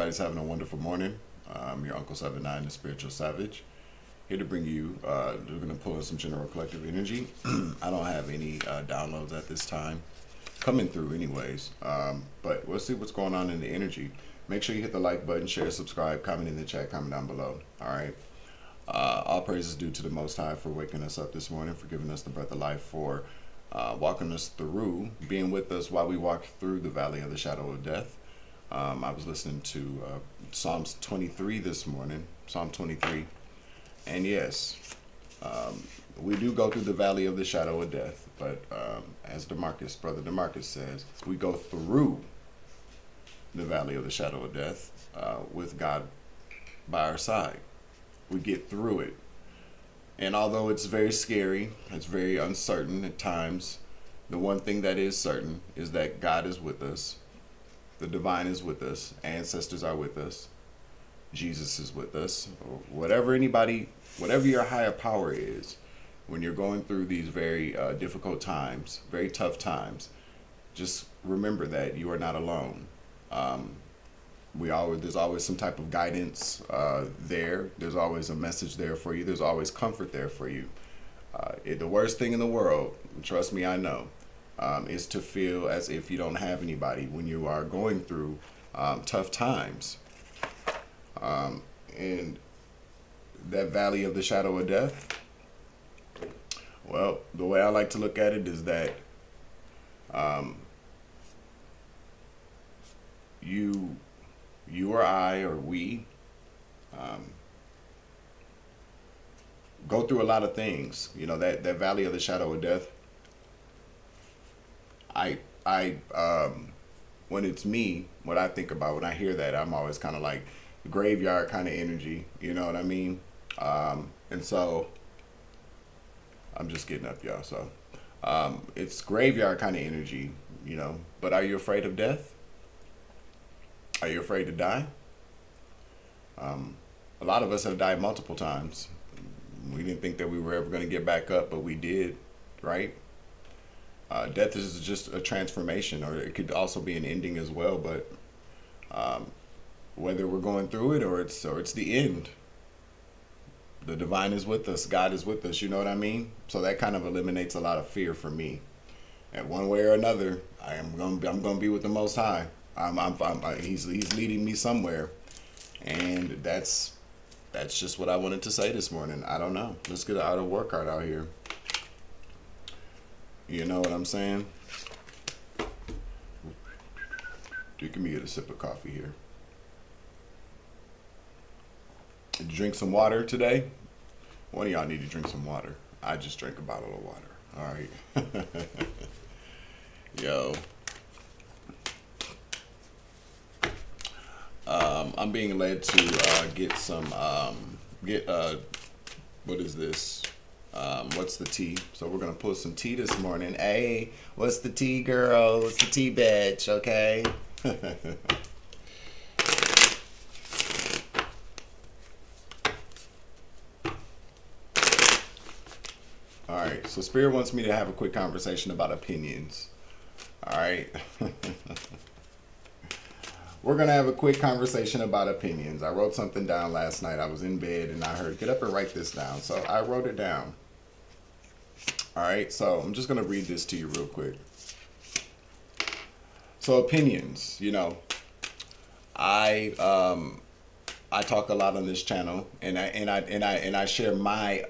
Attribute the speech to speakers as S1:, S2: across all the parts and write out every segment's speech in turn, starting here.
S1: everybody's having a wonderful morning. Your Uncle 79, the Spiritual Savage, here to bring you, we're going to pull in some general collective energy. I don't have any downloads at this time coming through anyways, but we'll see what's going on in the energy. Make sure you hit the like button, share, subscribe, comment in the chat, comment down below. All right. All praises due to the Most High for waking us up this morning, for giving us the breath of life, for walking us through, being with us while we walk through the valley of the shadow of death. I was listening to Psalms 23 this morning, Psalm 23. And yes, we do go through the valley of the shadow of death. But as Brother DeMarcus says, we go through the valley of the shadow of death with God by our side. We get through it. And although it's very scary, it's very uncertain at times, the one thing that is certain is that God is with us. The divine is with us. Ancestors are with us. Jesus is with us. Or whatever your higher power is, when you're going through these very difficult times, very tough times, just remember that you are not alone. There's always some type of guidance there. There's always a message there for you. There's always comfort there for you. The worst thing in the world, trust me, I know, is to feel as if you don't have anybody when you are going through tough times. And that valley of the shadow of death, well, the way I like to look at it is that you or I or we go through a lot of things. You know, that valley of the shadow of death. When it's me, what I think about when I hear that, I'm always kind of like graveyard kind of energy. You know what I mean? And so I'm just getting up, y'all. So it's graveyard kind of energy, you know. But are you afraid of death? Are you afraid to die? A lot of us have died multiple times. We didn't think that we were ever going to get back up, but we did, right? Death is just a transformation, or it could also be an ending as well. But whether we're going through it or it's the end, the divine is with us. God is with us. You know what I mean? So that kind of eliminates a lot of fear for me. And one way or another, I'm gonna be with the Most High. He's leading me somewhere, and that's just what I wanted to say this morning. I don't know. Let's get out of workout out here. You know what I'm saying? Let me get a sip of coffee here. Did you drink some water today? One of y'all need to drink some water. I just drank a bottle of water. All right. Yo. I'm being led to get some, what is this? What's the tea? So we're going to pull some tea this morning. Hey, what's the tea, girl? What's the tea, bitch? Okay. All right. So Spirit wants me to have a quick conversation about opinions. All right. We're going to have a quick conversation about opinions. I wrote something down last night. I was in bed and I heard, get up and write this down. So I wrote it down. All right. So I'm just going to read this to you real quick. So opinions, you know, I talk a lot on this channel, and I share my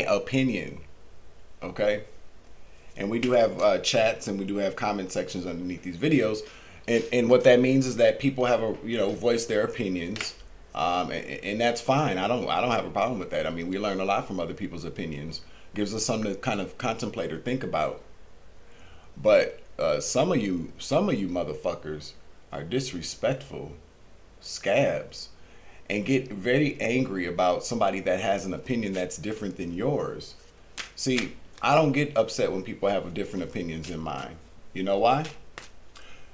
S1: opinion. Okay. And we do have chats, and we do have comment sections underneath these videos, and what that means is that people have voice their opinions, and that's fine. I don't have a problem with that. I mean, we learn a lot from other people's opinions. Gives us something to kind of contemplate or think about. But some of you motherfuckers are disrespectful scabs, and get very angry about somebody that has an opinion that's different than yours. See, I don't get upset when people have different opinions than mine. You know why?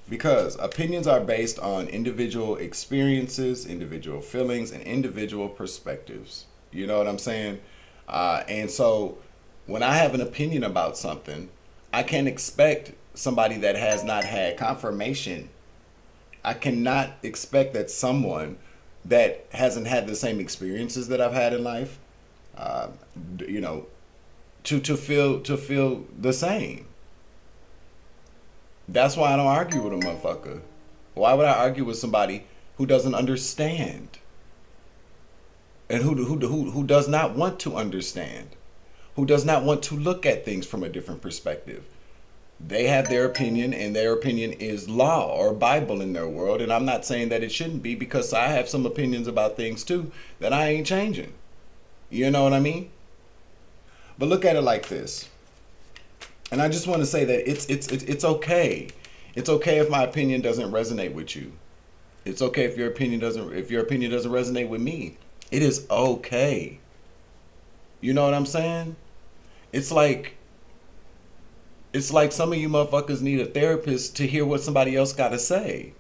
S1: Because opinions are based on individual experiences, individual feelings, and individual perspectives. You know what I'm saying? And so when I have an opinion about something, I can't expect somebody that has not had confirmation I cannot expect that someone that hasn't had the same experiences that I've had in life, uh, you know, to feel the same. That's why I don't argue with a motherfucker. Why would I argue with somebody who doesn't understand and who does not want to understand, who does not want to look at things from a different perspective? They have their opinion, and their opinion is law or Bible in their world. And I'm not saying that it shouldn't be, because I have some opinions about things too that I ain't changing. You know what I mean? But look at it like this. And I just want to say that it's okay. It's okay if my opinion doesn't resonate with you. It's okay if your opinion doesn't resonate with me. It is okay. You know what I'm saying? It's like some of you motherfuckers need a therapist to hear what somebody else got to say.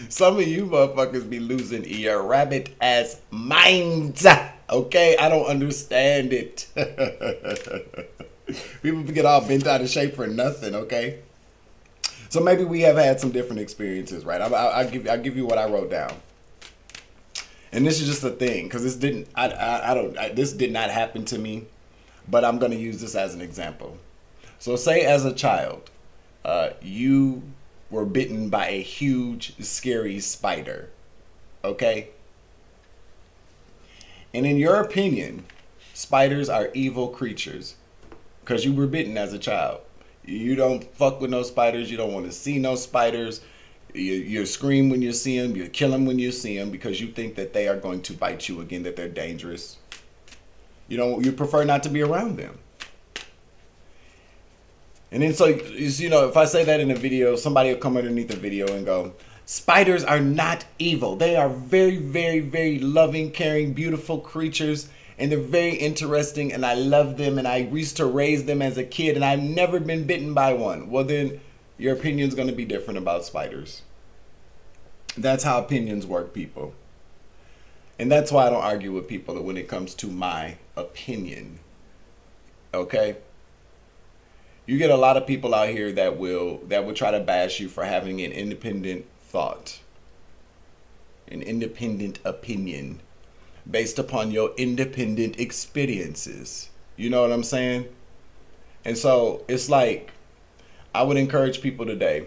S1: Some of you motherfuckers be losing your rabbit ass minds. Okay? I don't understand it. People get all bent out of shape for nothing, okay? So maybe we have had some different experiences, right? I'll give you what I wrote down. And this is just a thing, because this this did not happen to me, but I'm going to use this as an example. So say as a child, you were bitten by a huge, scary spider, okay? And in your opinion, spiders are evil creatures because you were bitten as a child. You don't fuck with no spiders. You don't want to see no spiders. You scream when you see them. You kill them when you see them because you think that they are going to bite you again, that they're dangerous. You prefer not to be around them. And then so, if I say that in a video, somebody will come underneath the video and go, spiders are not evil. They are very, very, very loving, caring, beautiful creatures. And they're very interesting, and I love them, and I used to raise them as a kid, and I've never been bitten by one. Well, then your opinion's going to be different about spiders. That's how opinions work, people. And that's why I don't argue with people when it comes to my opinion. Okay? You get a lot of people out here that will try to bash you for having an independent thought, an independent opinion, based upon your independent experiences. You know what I'm saying? And so it's like, I would encourage people today,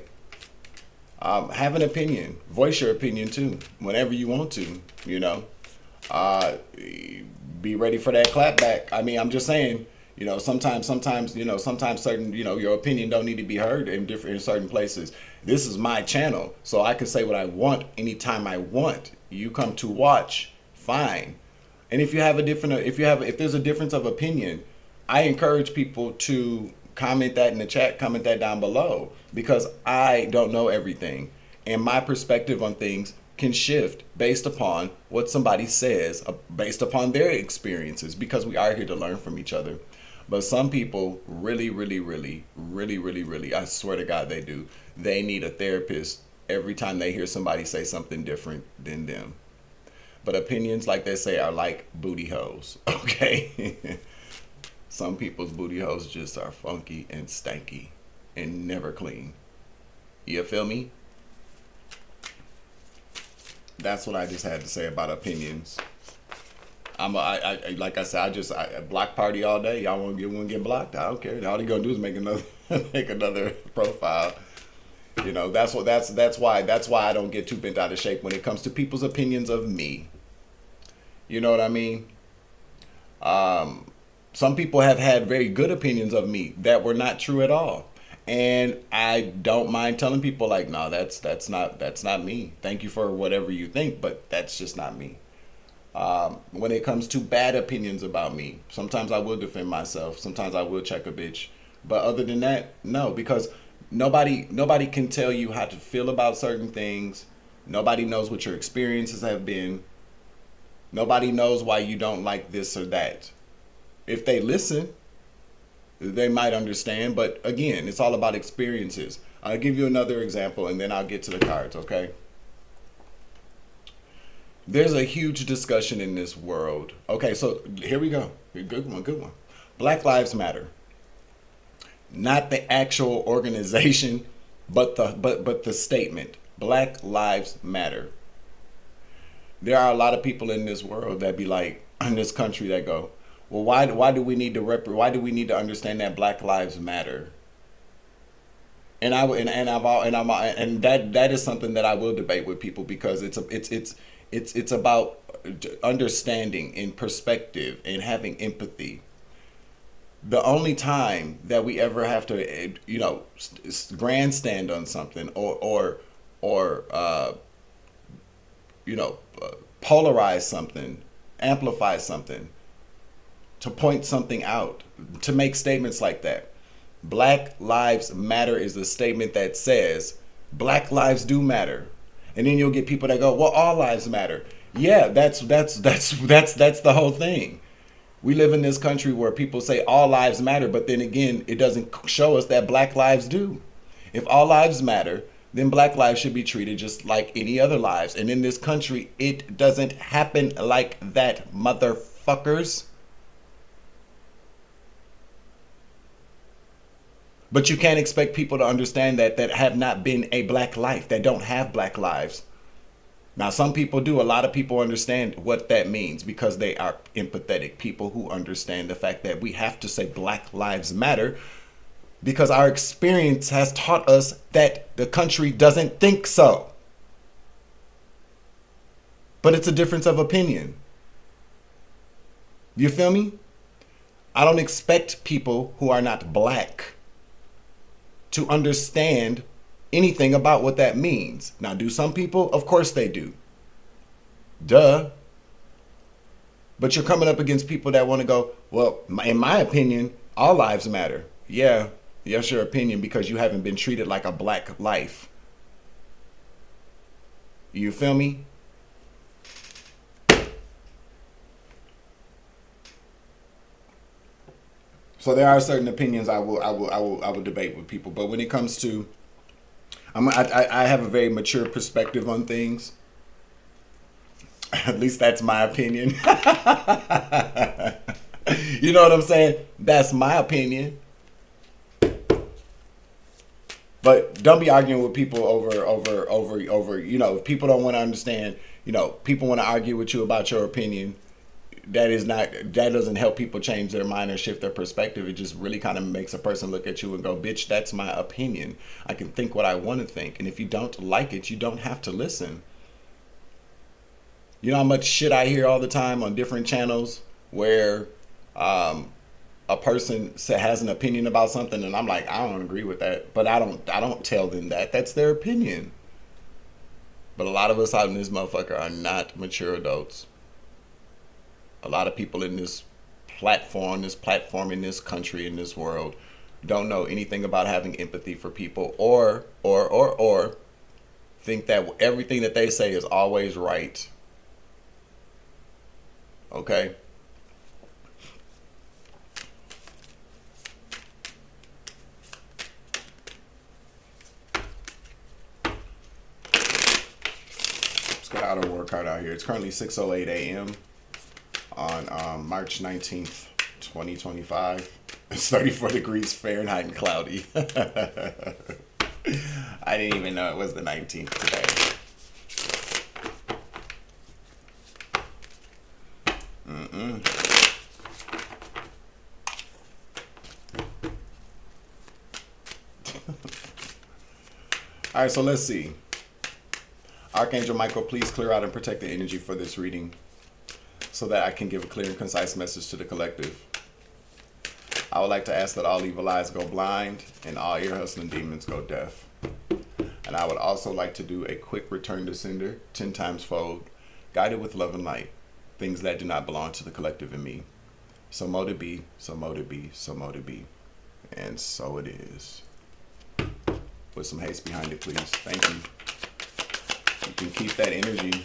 S1: have an opinion, voice your opinion too, whenever you want to, be ready for that clap back. I mean, I'm just saying, sometimes certain, your opinion don't need to be heard in certain places. This is my channel, so I can say what I want anytime I want. You come to watch, fine. And if there's a difference of opinion, I encourage people to comment that in the chat, comment that down below, because I don't know everything, and my perspective on things can shift based upon what somebody says, based upon their experiences, because we are here to learn from each other. But some people really, I swear to God they do, they need a therapist every time they hear somebody say something different than them. But opinions, like they say, are like booty holes, okay? Some people's booty holes just are funky and stanky and never clean. You feel me? That's what I just had to say about opinions. Like I said, I block party all day. Y'all want to get blocked? I don't care. All you gonna do is make another profile. That's why I don't get too bent out of shape when it comes to people's opinions of me. You know what I mean? Some people have had very good opinions of me that were not true at all. And I don't mind telling people, like, no, that's not me. Thank you for whatever you think, but that's just not me. When it comes to bad opinions about me, sometimes I will defend myself. Sometimes I will check a bitch. But other than that, no, because nobody can tell you how to feel about certain things. Nobody knows what your experiences have been. Nobody knows why you don't like this or that. If they listen, they might understand. But again, it's all about experiences. I'll give you another example, and then I'll get to the cards, okay? There's a huge discussion in this world. Okay, so here we go. Good one. Black Lives Matter. not the actual organization, but the statement. Black Lives Matter. There are a lot of people in this world that be like, in this country, that go, well, why do we need to why do we need to understand that Black Lives Matter? And that is something that I will debate with people, because it's about understanding and perspective and having empathy. The only time that we ever have to, grandstand on something or polarize something, amplify something, to point something out, to make statements like that. Black Lives Matter is a statement that says Black lives do matter. And then you'll get people that go, well, all lives matter. Yeah, that's the whole thing. We live in this country where people say all lives matter, but then again, it doesn't show us that Black lives do. If all lives matter, then Black lives should be treated just like any other lives. And in this country, it doesn't happen like that, motherfuckers. But you can't expect people to understand that have not been a Black life, that don't have Black lives. Now, some people do. A lot of people understand what that means because they are empathetic people who understand the fact that we have to say Black Lives Matter because our experience has taught us that the country doesn't think so. But it's a difference of opinion. You feel me? I don't expect people who are not Black to understand anything about what that means. Now, do some people? Of course they do. Duh. But you're coming up against people that want to go, well, in my opinion, all lives matter. Yeah, that's your opinion because you haven't been treated like a Black life. You feel me? So there are certain opinions I will debate with people, but when it comes to, I have a very mature perspective on things. At least that's my opinion. You know what I'm saying? That's my opinion. But don't be arguing with people over. If people don't want to understand. People want to argue with you about your opinion. That doesn't help people change their mind or shift their perspective. It just really kind of makes a person look at you and go, bitch, that's my opinion. I can think what I want to think. And if you don't like it, you don't have to listen. You know how much shit I hear all the time on different channels where a person has an opinion about something and I'm like, I don't agree with that. But I don't tell them that. That's their opinion. But a lot of us out in this motherfucker are not mature adults. A lot of people in this platform, in this country, in this world, don't know anything about having empathy for people, or think that everything that they say is always right. Okay? Let's get out of workout out here. It's currently 6:08 a.m. on March 19th, 2025. It's 34 degrees Fahrenheit and cloudy. I didn't even know it was the 19th today. All right, so let's see. Archangel Michael, please clear out and protect the energy for this reading so that I can give a clear and concise message to the collective. I would like to ask that all evil eyes go blind and all ear hustling demons go deaf. And I would also like to do a quick return to sender, 10 times fold, guided with love and light, things that do not belong to the collective and me. So mote it be, so mote it be, so mote it be. And so it is. Put some haste behind it, please. Thank you. You can keep that energy.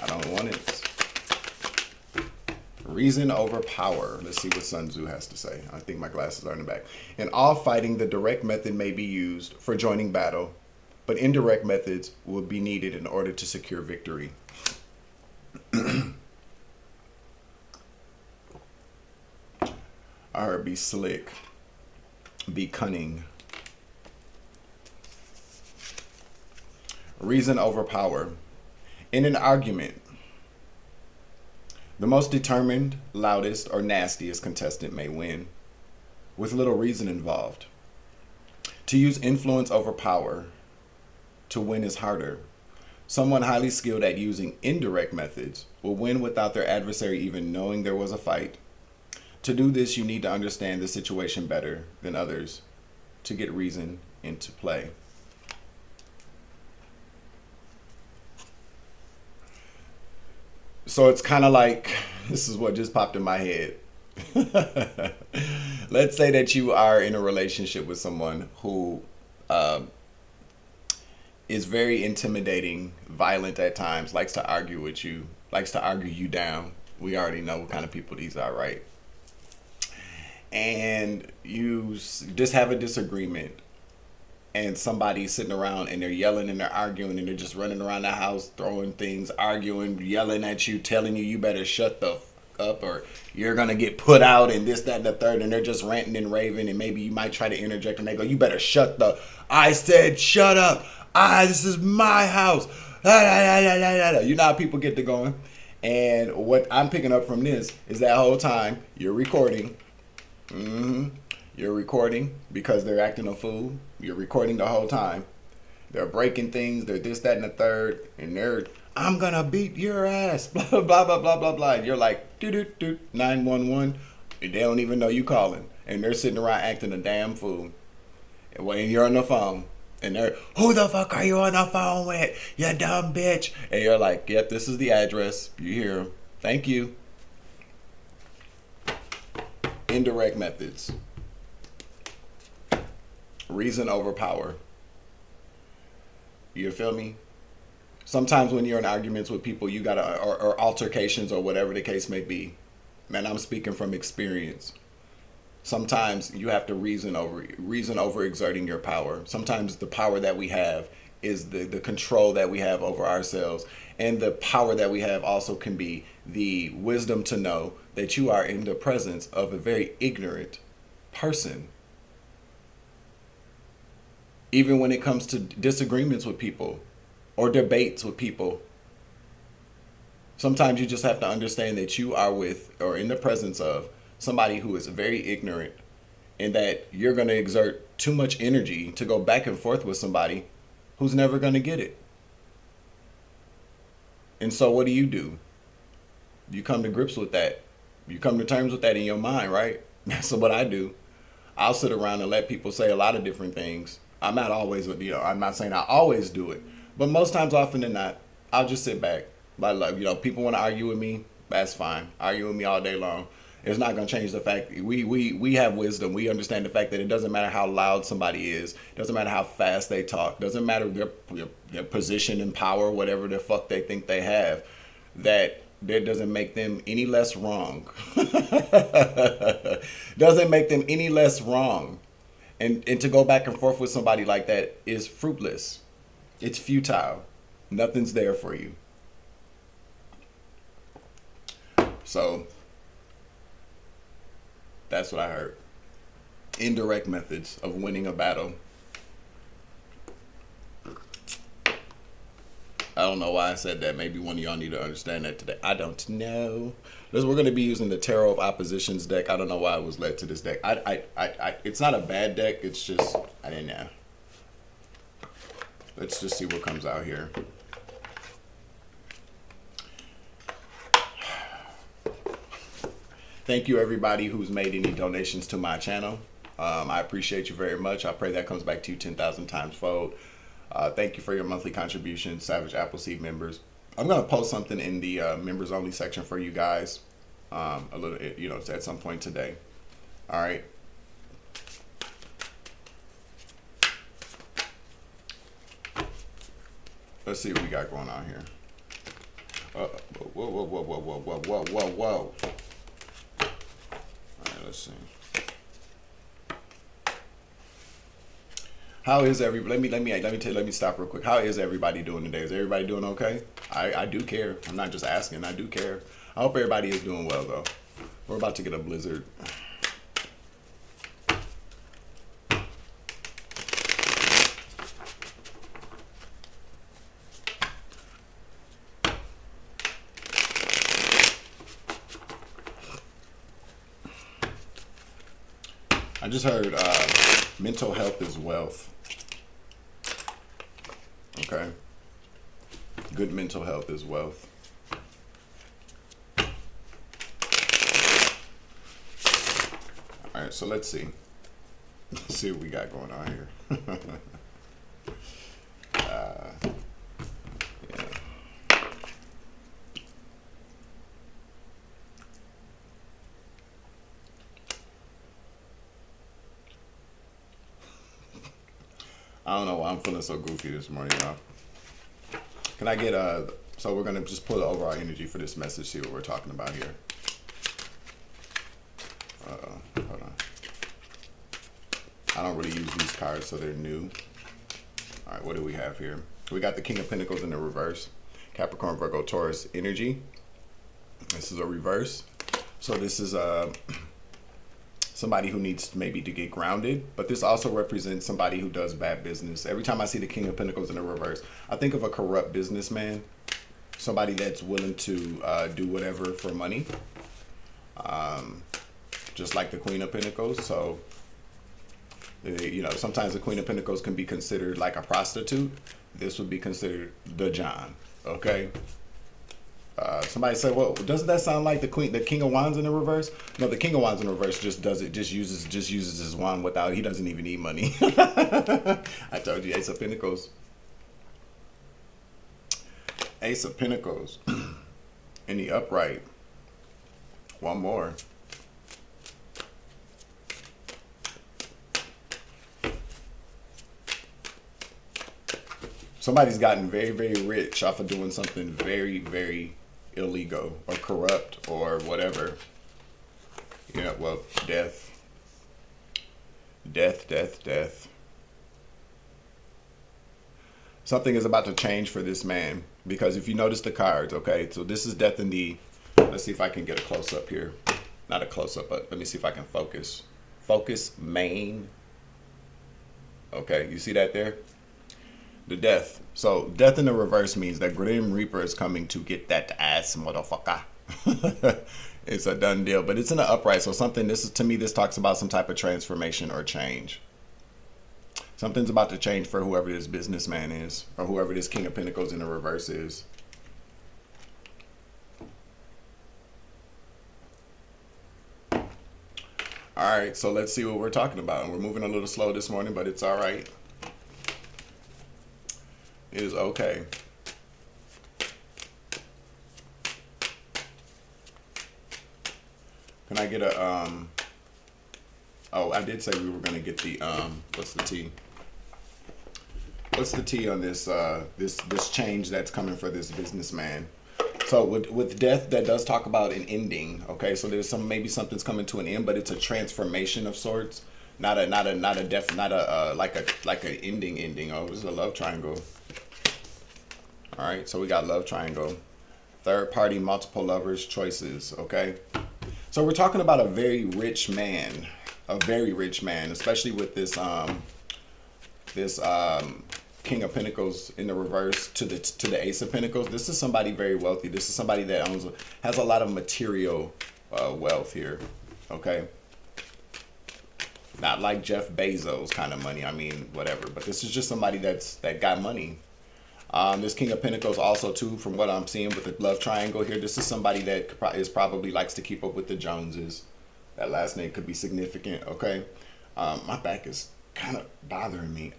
S1: I don't want it. Reason over power. Let's see what Sun Tzu has to say. I think my glasses are in the back. In all fighting, the direct method may be used for joining battle, but indirect methods will be needed in order to secure victory. I heard be slick. Be cunning. Reason over power. In an argument, the most determined, loudest, or nastiest contestant may win, with little reason involved. To use influence over power to win is harder. Someone highly skilled at using indirect methods will win without their adversary even knowing there was a fight. To do this, you need to understand the situation better than others to get reason into play. So it's kind of like, this is what just popped in my head. Let's say that you are in a relationship with someone who is very intimidating, violent at times, likes to argue with you, likes to argue you down. We already know what kind of people these are, right? And you just have a disagreement, and somebody's sitting around and they're yelling and they're arguing and they're just running around the house, throwing things, arguing, yelling at you, telling you you better shut the up or you're gonna get put out and this, that, and the third, and they're just ranting and raving, and maybe you might try to interject and they go, you better shut the, I said shut up, this is my house. You know how people get to going. And what I'm picking up from this is that whole time you're recording. You're recording because they're acting a fool. You're recording the whole time. They're breaking things. They're this, that, and the third. And they're, I'm going to beat your ass. Blah, blah, blah, blah, blah, blah. And you're like, 911. They don't even know you calling. And they're sitting around acting a damn fool. And when you're on the phone. And they're, who the fuck are you on the phone with? You dumb bitch. And you're like, yep, this is the address. You hear them. Thank you. Indirect methods. Reason over power. You feel me? Sometimes when you're in arguments with people, you gotta, or altercations or whatever the case may be. Man, I'm speaking from experience. Sometimes you have to reason over exerting your power. Sometimes the power that we have is the control that we have over ourselves. And the power that we have also can be the wisdom to know that you are in the presence of a very ignorant person. Even when it comes to disagreements with people or debates with people, sometimes you just have to understand that you are with or in the presence of somebody who is very ignorant, and that you're going to exert too much energy to go back and forth with somebody who's never going to get it. And so what do? You come to grips with that. You come to terms with that in your mind, right? That's what I do. I'll sit around and let people say a lot of different things. I'm not always, I'm not saying I always do it, but most times, often than not, I'll just sit back. But people want to argue with me. That's fine. Argue with me all day long. It's not going to change the fact we have wisdom. We understand the fact that it doesn't matter how loud somebody is. It doesn't matter how fast they talk. It doesn't matter their position and power, whatever the fuck they think they have. That doesn't make them any less wrong. Doesn't make them any less wrong. And to go back and forth with somebody like that is fruitless. It's futile. Nothing's there for you. So that's what I heard. Indirect methods of winning a battle. I don't know why I said that. Maybe one of y'all need to understand that today. I don't know. We're going to be using the Tarot of Oppositions deck. I don't know why I was led to this deck. It's not a bad deck. It's just, I didn't know. Let's just see what comes out here. Thank you, everybody who's made any donations to my channel. I appreciate you very much. I pray that comes back to you 10,000 times fold. Thank you for your monthly contributions, Savage Appleseed members. I'm going to post something in the members only section for you guys at some point today. All right. Let's see what we got going on here. Whoa. Let's see. How is everybody? Let me stop real quick. How is everybody doing today? Is everybody doing okay? I do care. I'm not just asking. I do care. I hope everybody is doing well though. We're about to get a blizzard. I just heard mental health is wealth. Okay. Good mental health is wealth. All right, so let's see. Let's see what we got going on here. Yeah. I don't know why I'm feeling so goofy this morning, y'all. Can I get so we're gonna just pull the overall energy for this message, see what we're talking about here. Hold on. I don't really use these cards, so they're new. All right, what do we have here? We got the King of Pentacles in the reverse. Capricorn, Virgo, Taurus energy. This is a reverse. So this is somebody who needs maybe to get grounded, but this also represents somebody who does bad business. Every time I see the King of Pentacles in the reverse, I think of a corrupt businessman, somebody that's willing to do whatever for money, just like the Queen of Pentacles. So, you know, sometimes the Queen of Pentacles can be considered like a prostitute. This would be considered the John, okay? Somebody said, well, doesn't that sound like the King of Wands in the reverse? No, the King of Wands in the reverse just uses his wand without, he doesn't even need money. I told you, Ace of Pentacles. Ace of Pentacles in the upright. One more. Somebody's gotten very, very rich off of doing something very, very illegal or corrupt or whatever. You know, well, death. Death, death, death. Something is about to change for this man, because if you notice the cards, okay, so this is death in the, let's see if I can get a close-up here. Not a close-up, but let me see if I can focus. Focus, main. Okay, you see that there? The death. So death in the reverse means that Grim Reaper is coming to get that ass, motherfucker. It's a done deal, but it's in the upright. So something, this is, to me, this talks about some type of transformation or change. Something's about to change for whoever this businessman is, or whoever this King of Pentacles in the reverse is. All right, so let's see what we're talking about. And we're moving a little slow this morning, but it's all right. It is okay. Can I get a oh, I did say we were gonna get the what's the T? What's the T on this this change that's coming for this businessman? So with death, that does talk about an ending. Okay, so there's maybe something's coming to an end, but it's a transformation of sorts. Not a death, not a like a ending. Oh, this is a love triangle. All right, so we got love triangle, third party, multiple lovers, choices. Okay, so we're talking about a very rich man, especially with this King of Pentacles in the reverse to the Ace of Pentacles. This is somebody very wealthy. This is somebody that has a lot of material wealth here. Okay, not like Jeff Bezos kind of money. I mean, whatever. But this is just somebody that got money. This King of Pentacles also too, from what I'm seeing with the love triangle here, this is somebody that probably likes to keep up with the Joneses. That last name could be significant. Okay, my back is kind of bothering me.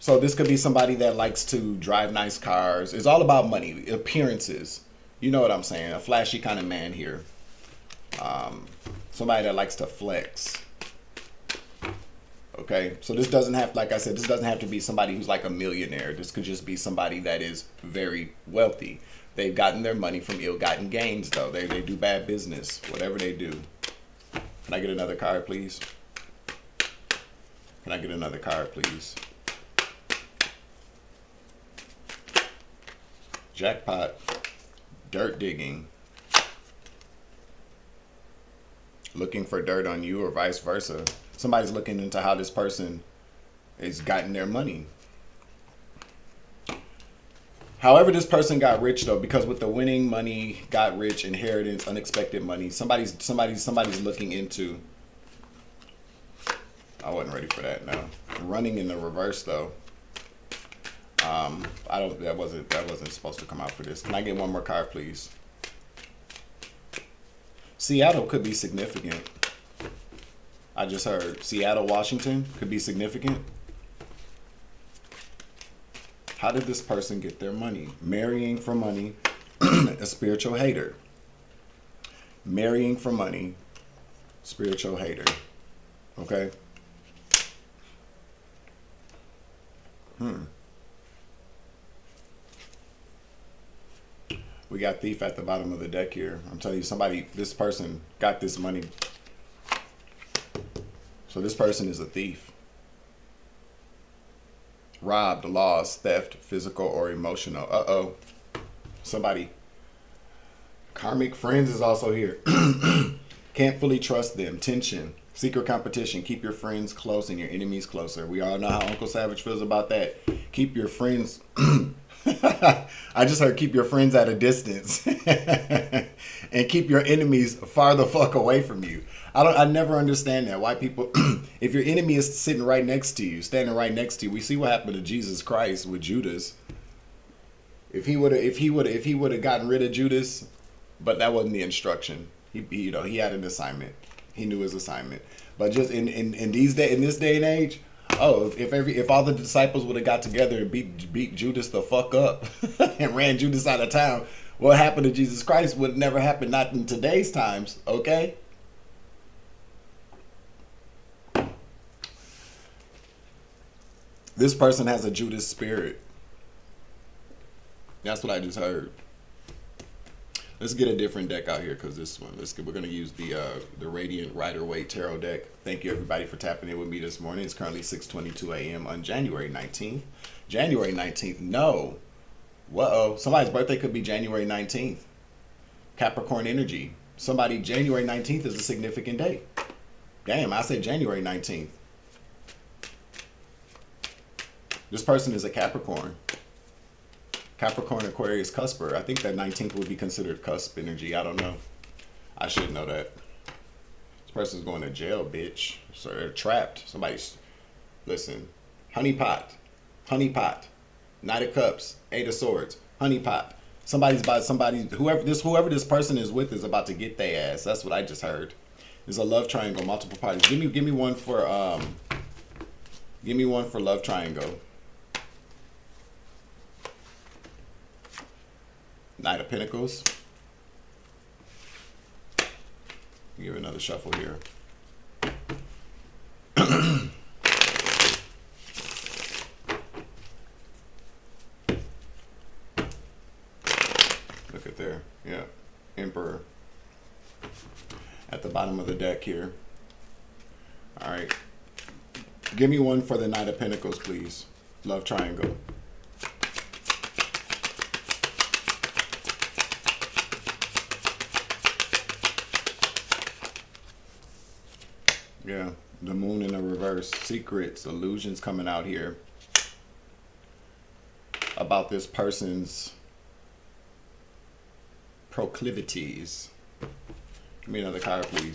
S1: So this could be somebody that likes to drive nice cars. It's all about money, appearances. You know what I'm saying? A flashy kind of man here. Somebody that likes to flex. Okay, so this doesn't have, like I said, this doesn't have to be somebody who's like a millionaire. This could just be somebody that is very wealthy. They've gotten their money from ill-gotten gains, though. They do bad business, whatever they do. Can I get another card, please? Can I get another card, please? Jackpot. Dirt digging. Looking for dirt on you or vice versa. Somebody's looking into how this person has gotten their money. However, this person got rich though, because with the winning money, got rich, inheritance, unexpected money. Somebody's looking into. I wasn't ready for that. No, running in the reverse though. I don't. That wasn't supposed to come out for this. Can I get one more card, please? Seattle could be significant. I just heard Seattle, Washington could be significant. How did this person get their money? Marrying for money, a spiritual hater. Marrying for money, spiritual hater. Okay? We got thief at the bottom of the deck here. I'm telling you, this person got this money. So this person is a thief. Robbed, lost, theft, physical or emotional. Uh-oh. Somebody. Karmic friends is also here. Can't fully trust them. Tension. Secret competition. Keep your friends close and your enemies closer. We all know how Uncle Savage feels about that. Keep your friends... I just heard keep your friends at a distance. And keep your enemies far the fuck away from you. I never understand that. Why people, if your enemy is sitting right next to you, standing right next to you, we see what happened to Jesus Christ with Judas. If he would have gotten rid of Judas, but that wasn't the instruction. He had an assignment. He knew his assignment. But just in this day and age, if all the disciples would have got together and beat Judas the fuck up and ran Judas out of town, what happened to Jesus Christ would never happen, not in today's times, okay? This person has a Judas spirit. That's what I just heard. Let's get a different deck out here, because this one, we're going to use the Radiant Rider-Waite Tarot deck. Thank you everybody for tapping in with me this morning. It's currently 6:22 a.m. on January 19th. January 19th, no. Whoa, somebody's birthday could be January 19th. Capricorn energy. January 19th is a significant day. Damn, I said January 19th. This person is a Capricorn. Capricorn, Aquarius, cusper. I think that 19th would be considered cusp energy. I don't know. I should know that. This person's going to jail, bitch. So they're trapped. Listen. Honeypot. Knight of Cups. Eight of Swords. Honeypot. Whoever this person is with is about to get their ass. That's what I just heard. There's a love triangle, multiple parties. Give me one for love triangle. Knight of Pentacles. Give it another shuffle here. Look at there. Yeah. Emperor. At the bottom of the deck here. All right. Give me one for the Knight of Pentacles, please. Love triangle. Yeah, the moon in the reverse. Secrets, illusions coming out here about this person's proclivities. Give me another card, please.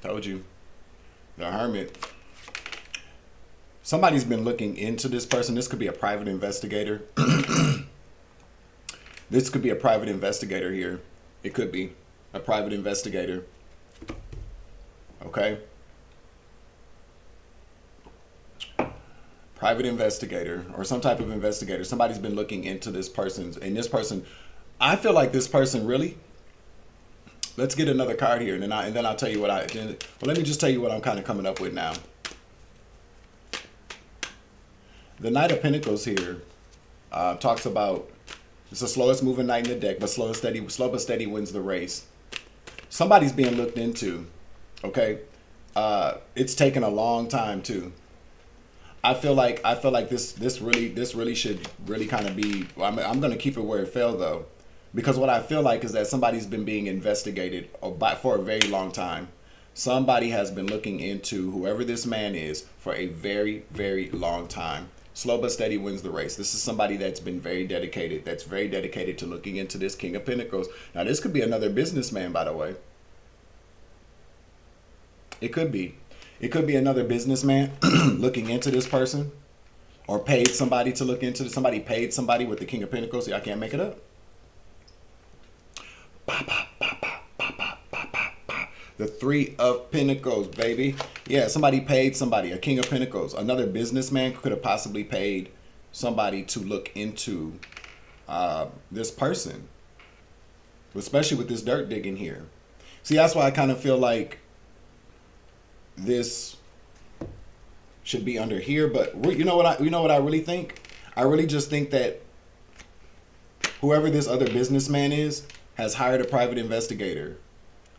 S1: Told you. The Hermit. Somebody's been looking into this person. This could be a private investigator. This could be a private investigator here. It could be a private investigator. Okay. Private investigator or some type of investigator. Somebody's been looking into this person's, and this person, I feel like this person really. Let's get another card here, and then I'll tell you what let me just tell you what I'm kind of coming up with now. The Knight of Pentacles here talks about it's the slowest moving knight in the deck, but slow but steady wins the race. Somebody's being looked into. Okay, it's taken a long time too. I feel like this really should really kind of be. I'm going to keep it where it fell though, because what I feel like is that somebody's been being investigated for a very long time. Somebody has been looking into whoever this man is for a very, very long time. Slow but steady wins the race. This is somebody that's been very dedicated. That's very dedicated to looking into this King of Pentacles. Now, this could be another businessman, by the way. It could be. It could be another businessman looking into this person, or paid somebody to look into this. Somebody paid somebody with the King of Pentacles. See, I can't make it up. Ba, ba, ba, ba, ba, ba, ba, ba, ba. The Three of Pentacles, baby. Yeah, somebody paid somebody, a King of Pentacles. Another businessman could have possibly paid somebody to look into this person, especially with this dirt digging here. See, that's why I kind of feel like this should be under here. But you know what I really think? I really just think that whoever this other businessman is has hired a private investigator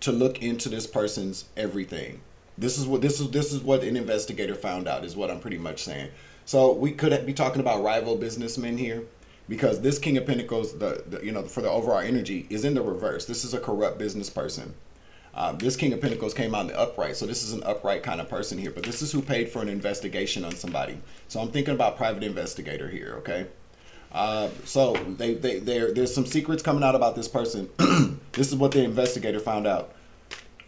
S1: to look into this person's everything. This is what an investigator found out, is what I'm pretty much saying. So we could be talking about rival businessmen here, because this King of Pentacles, for the overall energy, is in the reverse. This is a corrupt business person. This King of Pentacles came out in the upright, so this is an upright kind of person here. But this is who paid for an investigation on somebody. So I'm thinking about private investigator here, okay? So there's some secrets coming out about this person. This is what the investigator found out.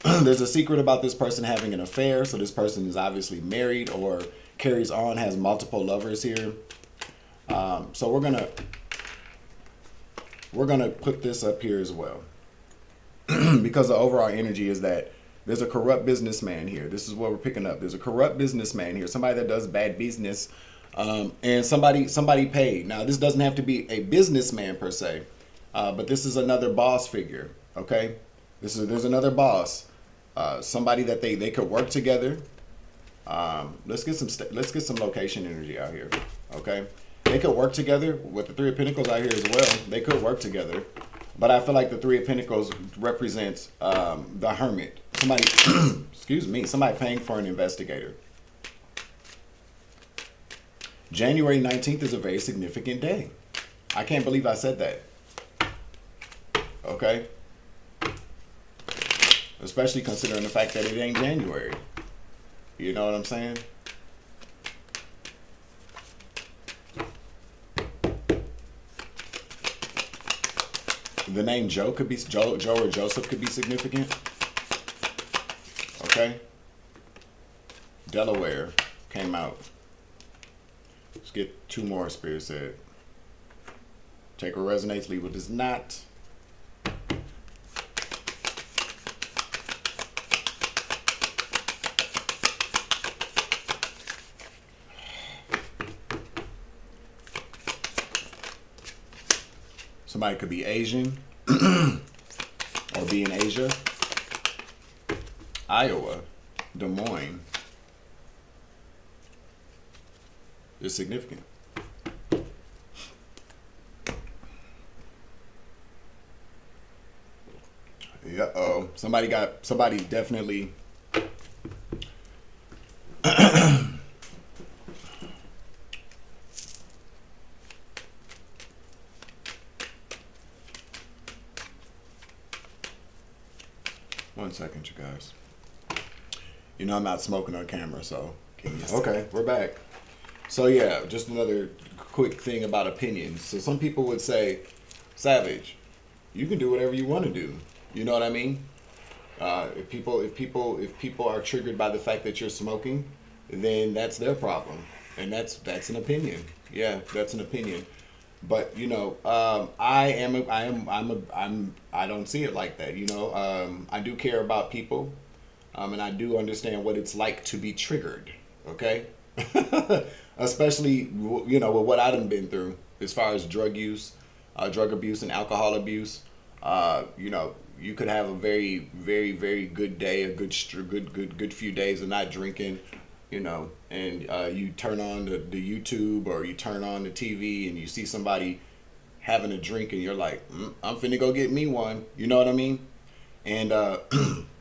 S1: There's a secret about this person having an affair. So this person is obviously married or carries on, has multiple lovers here. So we're gonna put this up here as well. Because the overall energy is that there's a corrupt businessman here. This is what we're picking up. There's a corrupt businessman here, somebody that does bad business, and somebody paid. Now, this doesn't have to be a businessman per se, but this is another boss figure. Okay, there's another boss, somebody that they could work together. Let's get some location energy out here. Okay, they could work together with the Three of Pentacles out here as well. They could work together. But I feel like the Three of Pentacles represents the Hermit. Somebody, excuse me, somebody paying for an investigator. January 19th is a very significant day. I can't believe I said that. Okay? Especially considering the fact that it ain't January. You know what I'm saying? The name Joe could be Joe or Joseph could be significant. Okay. Delaware came out. Let's get two more. Spirit said. Take what resonates, leave what does not. Somebody could be Asian or be in Asia. Iowa, Des Moines is significant. Uh-oh. Somebody definitely One second, you guys. You know I'm not smoking on camera, so. Okay, we're back. So yeah, just another quick thing about opinions. So some people would say, Savage, you can do whatever you want to do. You know what I mean? If people are triggered by the fact that you're smoking, then that's their problem, and that's an opinion. Yeah, that's an opinion. But you know, I don't see it like that. You know, I do care about people, and I do understand what it's like to be triggered. Okay, especially you know with what I've been through as far as drug use, drug abuse, and alcohol abuse. You know, you could have a very, very, very good day, a good few days of not drinking. You know, and you turn on the YouTube or you turn on the TV and you see somebody having a drink and you're like, I'm finna go get me one. You know what I mean? And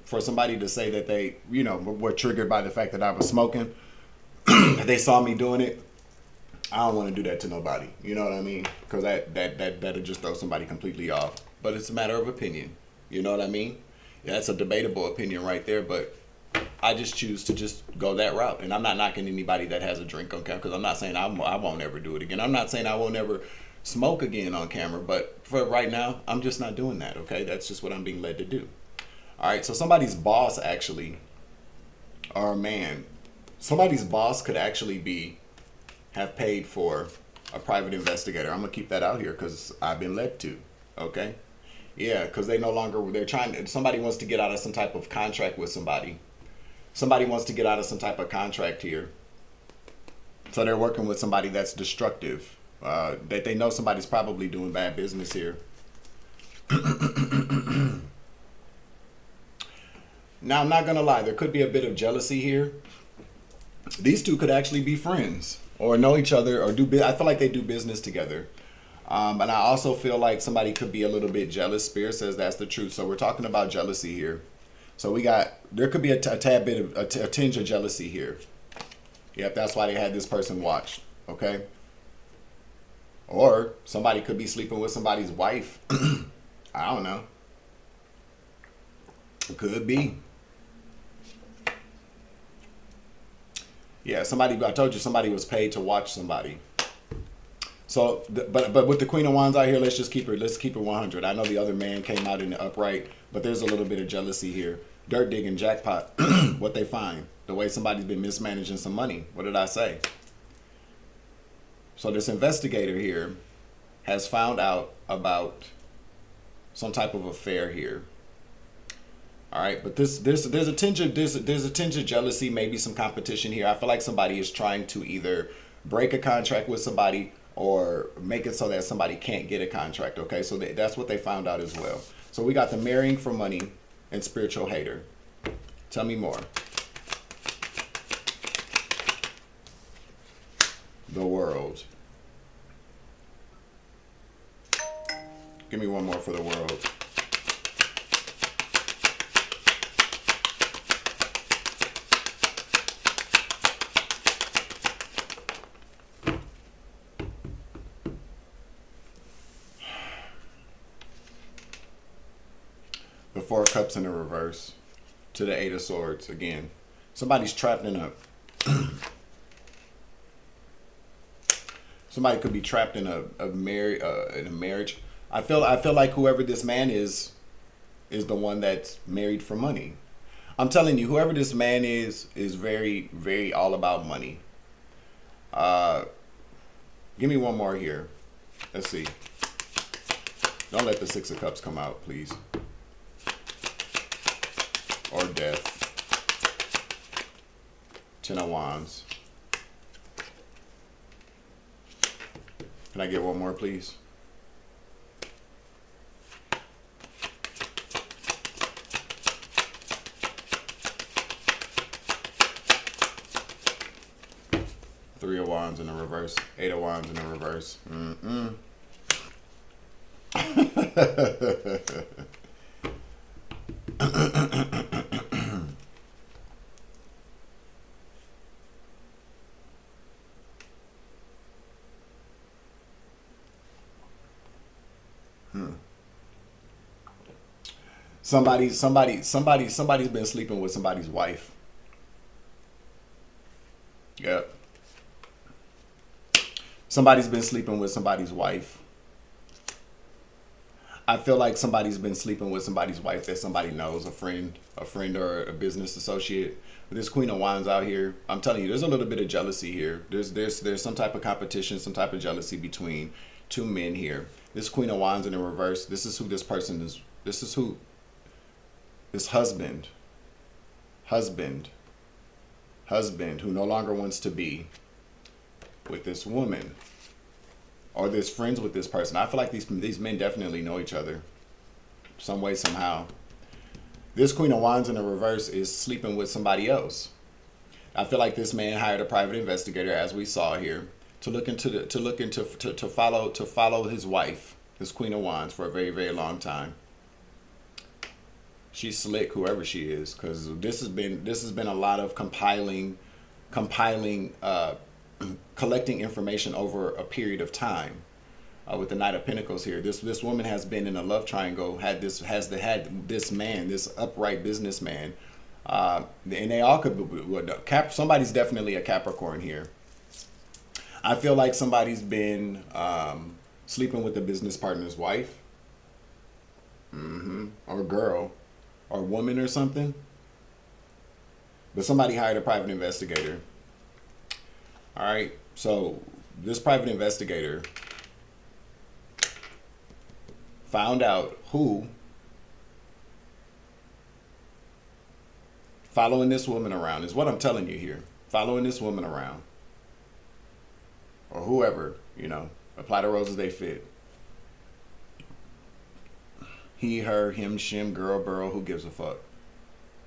S1: for somebody to say that they, you know, were triggered by the fact that I was smoking, they saw me doing it, I don't want to do that to nobody. You know what I mean? Because that'll just throw somebody completely off. But it's a matter of opinion. You know what I mean? Yeah, that's a debatable opinion right there, but I just choose to just go that route. And I'm not knocking anybody that has a drink on camera, because I'm not saying I won't ever do it again. I'm not saying I won't ever smoke again on camera, but for right now, I'm just not doing that, okay? That's just what I'm being led to do. All right, so somebody's boss actually, or man, somebody's boss could actually have paid for a private investigator. I'm gonna keep that out here because I've been led to, okay? Yeah, because somebody wants to get out of some type of contract with somebody. Somebody wants to get out of some type of contract here. So they're working with somebody that's destructive. That they know somebody's probably doing bad business here. Now, I'm not going to lie. There could be a bit of jealousy here. These two could actually be friends or know each other or I feel like they do business together. And I also feel like somebody could be a little bit jealous. Spirit says that's the truth. So we're talking about jealousy here. So there could be a tad bit of a tinge of jealousy here. Yep, that's why they had this person watched. Okay. Or somebody could be sleeping with somebody's wife. I don't know. It could be. Yeah, I told you somebody was paid to watch somebody. So, but with the Queen of Wands out here, let's keep it 100. I know the other man came out in the upright, but there's a little bit of jealousy here. Dirt digging, jackpot. What they find, the way somebody's been mismanaging some money. What did I say? So this investigator here has found out about some type of affair here. All right, but there's a tinge of jealousy, maybe some competition here. I feel like somebody is trying to either break a contract with somebody or make it so that somebody can't get a contract. Okay, so that's what they found out as well. So we got the marrying for money and spiritual hater. Tell me more. The world. Give me one more for the world. The Four of Cups in the reverse to the Eight of Swords again. Somebody's trapped in a somebody could be trapped in a marriage. I feel like whoever this man is the one that's married for money. I'm telling you, whoever this man is very, very all about money. Give me one more here. Let's see. Don't let the Six of Cups come out, please. Or death. Ten of Wands. Can I get one more, please? Three of Wands in the reverse. Eight of Wands in the reverse. Somebody's been sleeping with somebody's wife. Yep. Somebody's been sleeping with somebody's wife. I feel like somebody's been sleeping with somebody's wife that somebody knows, a friend or a business associate. With this Queen of Wands out here, I'm telling you, there's a little bit of jealousy here. There's some type of competition, some type of jealousy between two men here. This Queen of Wands in the reverse, this is who this person is. This is who this husband who no longer wants to be with this woman or this friends with this person. I feel like these men definitely know each other some way, somehow. This Queen of Wands in the reverse is sleeping with somebody else. I feel like this man hired a private investigator, as we saw here, to follow his wife, this Queen of Wands, for a very, very long time. She's slick, whoever she is, because this has been a lot of compiling compiling, collecting information over a period of time. With the Knight of Pentacles here, this woman has been in a love triangle, had this man, this upright businessman, and they all could be, somebody's definitely a Capricorn here. I feel like somebody's been sleeping with the business partner's wife, or girl, or woman or something. But somebody hired a private investigator. All right, so this private investigator found out who following this woman around is what I'm telling you here. Following this woman around, or whoever, apply the rules as they fit. He, her, him, shim, girl, burl, who gives a fuck?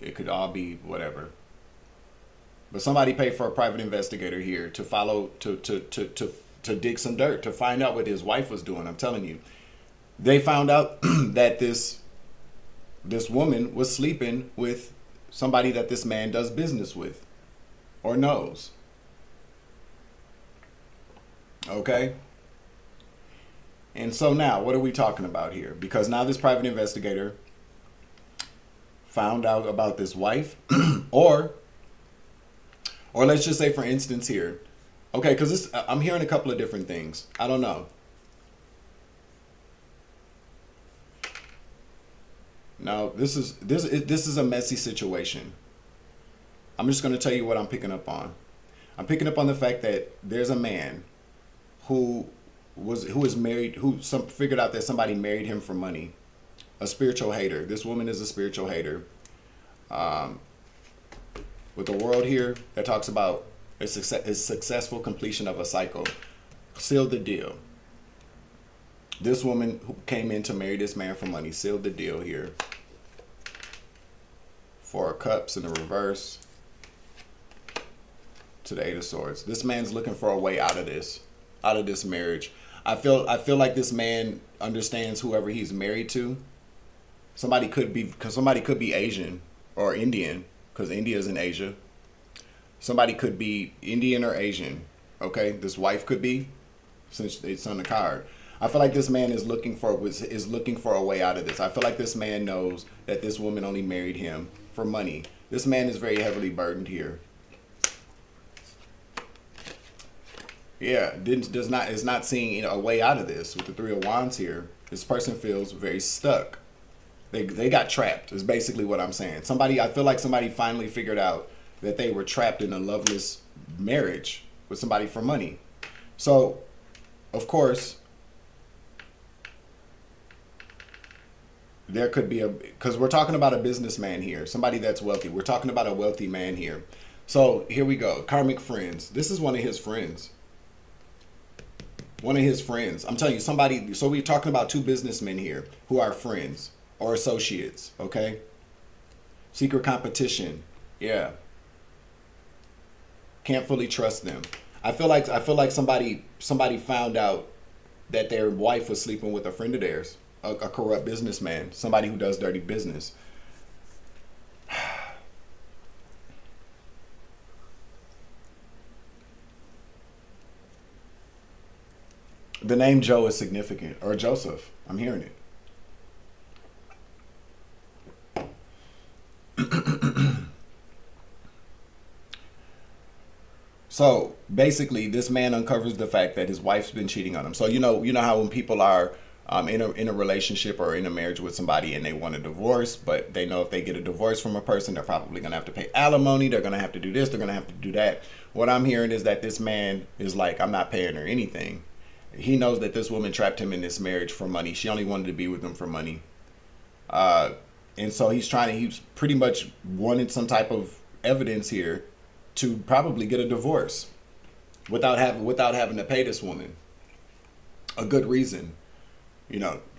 S1: It could all be whatever. But somebody paid for a private investigator here to follow, to dig some dirt, to find out what his wife was doing. I'm telling you. They found out that this woman was sleeping with somebody that this man does business with or knows. Okay? And so now, what are we talking about here? Because now this private investigator found out about this wife, or let's just say, for instance here, okay, because I'm hearing a couple of different things. I don't know. Now, this is a messy situation. I'm just going to tell you what I'm picking up on. I'm picking up on the fact that there's a man who is married, figured out that somebody married him for money. A spiritual hater. This woman is a spiritual hater. With the world here that talks about a successful completion of a cycle. Sealed the deal. This woman who came in to marry this man for money sealed the deal here. Four of Cups in the reverse to the Eight of Swords. This man's looking for a way out of this marriage. I feel like this man understands whoever he's married to. Somebody could be Asian or Indian, because India is in Asia. Somebody could be Indian or Asian. Okay, this wife could be, since it's on the card. I feel like this man is looking for a way out of this. I feel like this man knows that this woman only married him for money. This man is very heavily burdened here. Yeah, is not seeing a way out of this with the Three of Wands here. This person feels very stuck. They got trapped, is basically what I'm saying. I feel like somebody finally figured out that they were trapped in a loveless marriage with somebody for money. So, of course, there could be because we're talking about a businessman here, somebody that's wealthy. We're talking about a wealthy man here. So here we go. Karmic friends. This is one of his friends. One of his friends. I'm telling you, somebody. So we're talking about two businessmen here who are friends or associates. Okay. Secret competition. Yeah. Can't fully trust them. I feel like somebody found out that their wife was sleeping with a friend of theirs. A corrupt businessman, somebody who does dirty business. The name Joe is significant, or Joseph. I'm hearing it. So basically, this man uncovers the fact that his wife's been cheating on him. So you know how when people are in a relationship or in a marriage with somebody and they want a divorce, but they know if they get a divorce from a person, they're probably going to have to pay alimony. They're going to have to do this. They're going to have to do that. What I'm hearing is that this man is like, I'm not paying her anything. He knows that this woman trapped him in this marriage for money. She only wanted to be with him for money. And so he's pretty much wanted some type of evidence here to probably get a divorce without having to pay this woman. A good reason.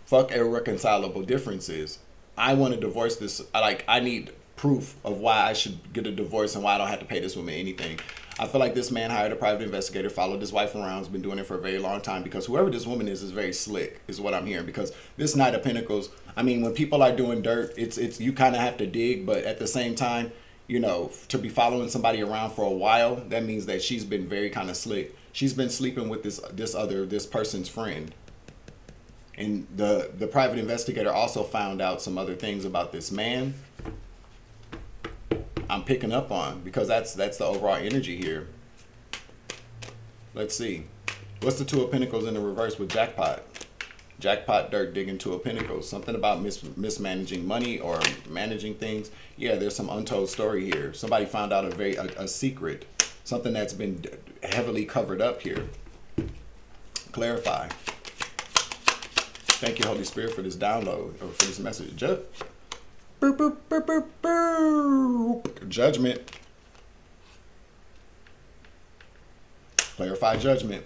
S1: Fuck irreconcilable differences. I want to divorce this. I need proof of why I should get a divorce and why I don't have to pay this woman anything. I feel like this man hired a private investigator, followed his wife around, has been doing it for a very long time, because whoever this woman is very slick, is what I'm hearing. Because this Knight of Pentacles, I mean, when people are doing dirt, it's you kind of have to dig, but at the same time, you know, to be following somebody around for a while, that means that she's been very kind of slick. She's been sleeping with this person's friend. And the private investigator also found out some other things about this man. I'm picking up on, because that's the overall energy here. Let's see. What's the Two of Pentacles in the reverse with Jackpot? Jackpot, dirt, digging, Two of Pentacles. Something about mismanaging money or managing things. Yeah, there's some untold story here. Somebody found out a secret. Something that's been heavily covered up here. Clarify. Thank you, Holy Spirit, for this download, or for this message. Judgment. Clarify judgment.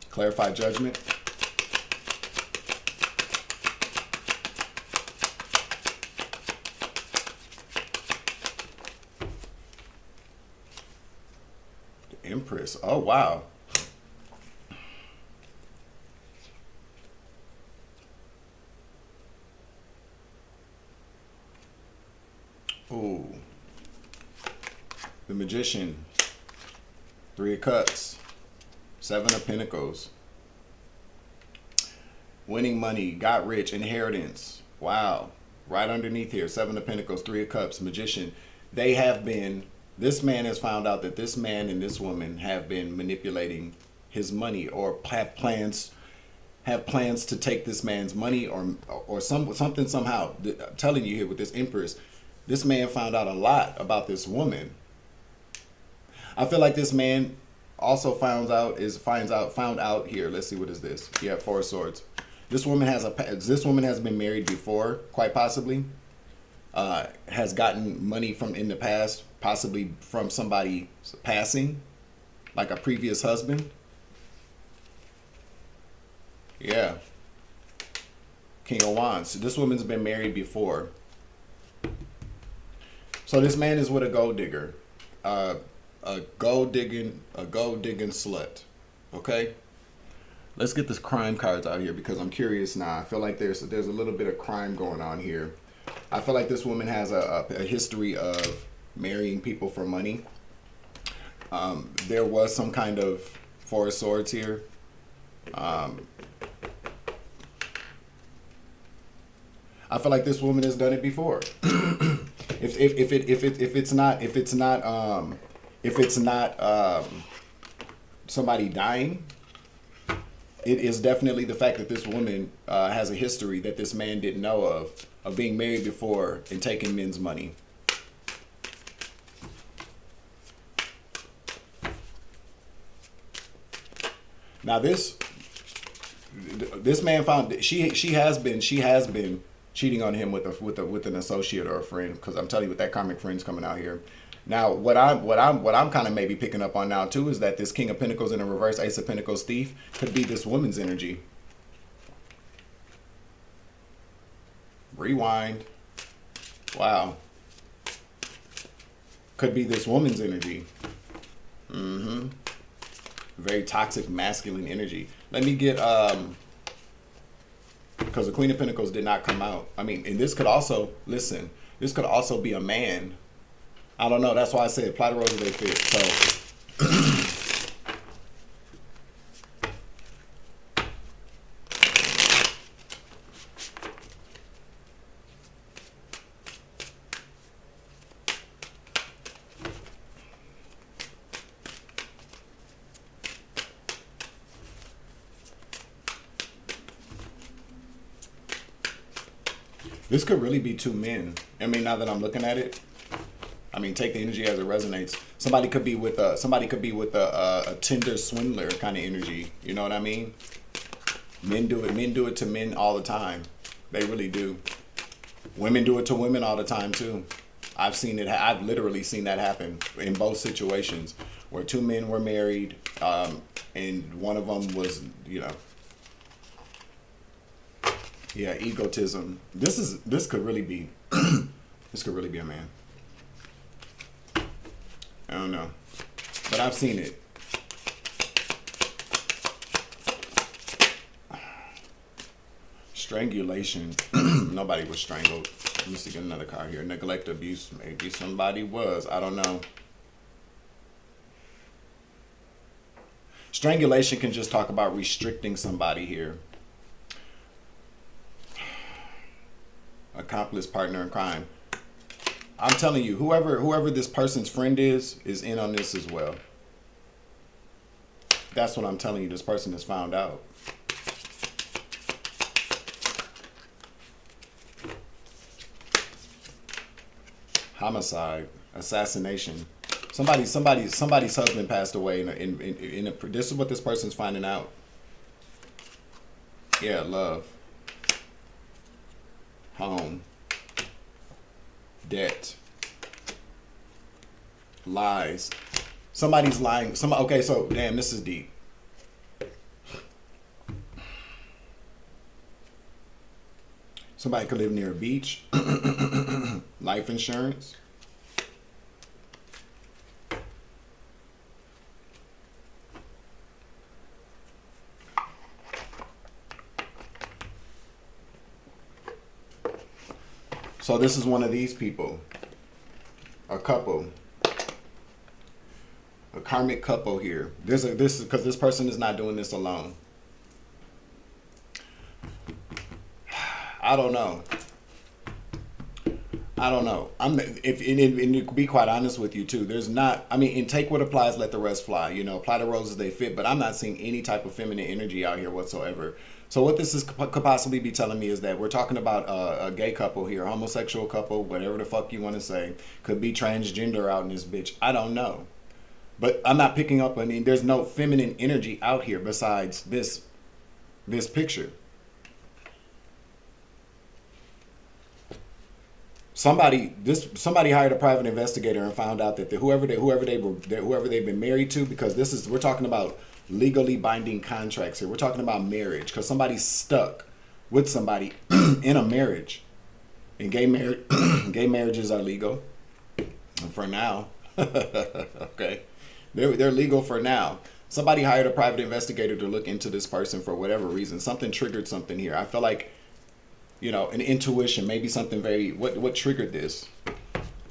S1: Clarify judgment. The Empress. Oh, wow. Ooh. The Magician. Three of Cups. Seven of Pentacles. Winning money. Got rich. Inheritance. Wow. Right underneath here. Seven of Pentacles. Three of Cups. Magician. They have been... This man has found out that this man and this woman have been manipulating his money, or have plans to take this man's money, or something somehow. I'm telling you here with this Empress, this man found out a lot about this woman. I feel like this man also found out here. Let's see, what is this? Yeah, Four of Swords. This woman has been married before, quite possibly. Has gotten money from in the past, possibly from somebody passing, like a previous husband. Yeah. King of Wands. This woman's been married before. So this man is with a gold digger, a gold digging slut. Okay. Let's get this crime cards out here, because I'm curious now. I feel like there's a little bit of crime going on here. I feel like this woman has a history of marrying people for money. There was some kind of Four of Swords here. I feel like this woman has done it before. If it's not somebody dying, it is definitely the fact that this woman has a history that this man didn't know of being married before and taking men's money. Now this man found she has been cheating on him with an associate or a friend, because I'm telling you, with that karmic friend's coming out here. Now, what I'm kind of maybe picking up on now too is that this King of Pentacles in a reverse, Ace of Pentacles thief, could be this woman's energy. Rewind. Wow. Could be this woman's energy. Very toxic masculine energy. Let me get because the Queen of Pentacles did not come out. I mean, and this could also, listen, this could also be a man. I don't know. That's why I said apply the roses, they fit. So this could really be two men. I mean, now that I'm looking at it, I mean, take the energy as it resonates. Somebody could be with a Tinder swindler kind of energy. You know what I mean? Men do it to men all the time. They really do. Women do it to women all the time too. I've seen it. I've literally seen that happen in both situations, where two men were married, and one of them was, you know, yeah, egotism. This could really be this could really be a man. I don't know, but I've seen it. Strangulation. Nobody was strangled. Let me see, get another card here. Neglect, abuse. Maybe somebody was. I don't know. Strangulation can just talk about restricting somebody here. Accomplice, partner in crime. I'm telling you, whoever this person's friend is in on this as well. That's what I'm telling you. This person has found out. Homicide, assassination. Somebody's husband passed away in a. This is what this person's finding out. Yeah, love. Home. Debt. Lies. Somebody's lying. Okay, so damn, this is deep. Somebody could live near a beach. Life insurance. So this is one of these people. A couple. A karmic couple here. This is because this person is not doing this alone. I don't know. And to be quite honest with you too, there's not, I mean, and take what applies, let the rest fly, you know, apply the roses they fit, but I'm not seeing any type of feminine energy out here whatsoever. So what this could possibly be telling me is that we're talking about a gay couple here, a homosexual couple, whatever the fuck you want to say, could be transgender out in this bitch. I don't know. But I'm not picking up on, there's no feminine energy out here besides this picture. Somebody hired a private investigator and found out that whoever they've been married to, because we're talking about legally binding contracts here. We're talking about marriage, because somebody's stuck with somebody in a marriage, and gay marriages are legal for now. Okay, they're legal for now. Somebody hired a private investigator to look into this person for whatever reason. Something triggered something here. I feel like, you know, an intuition, maybe something very, what triggered this?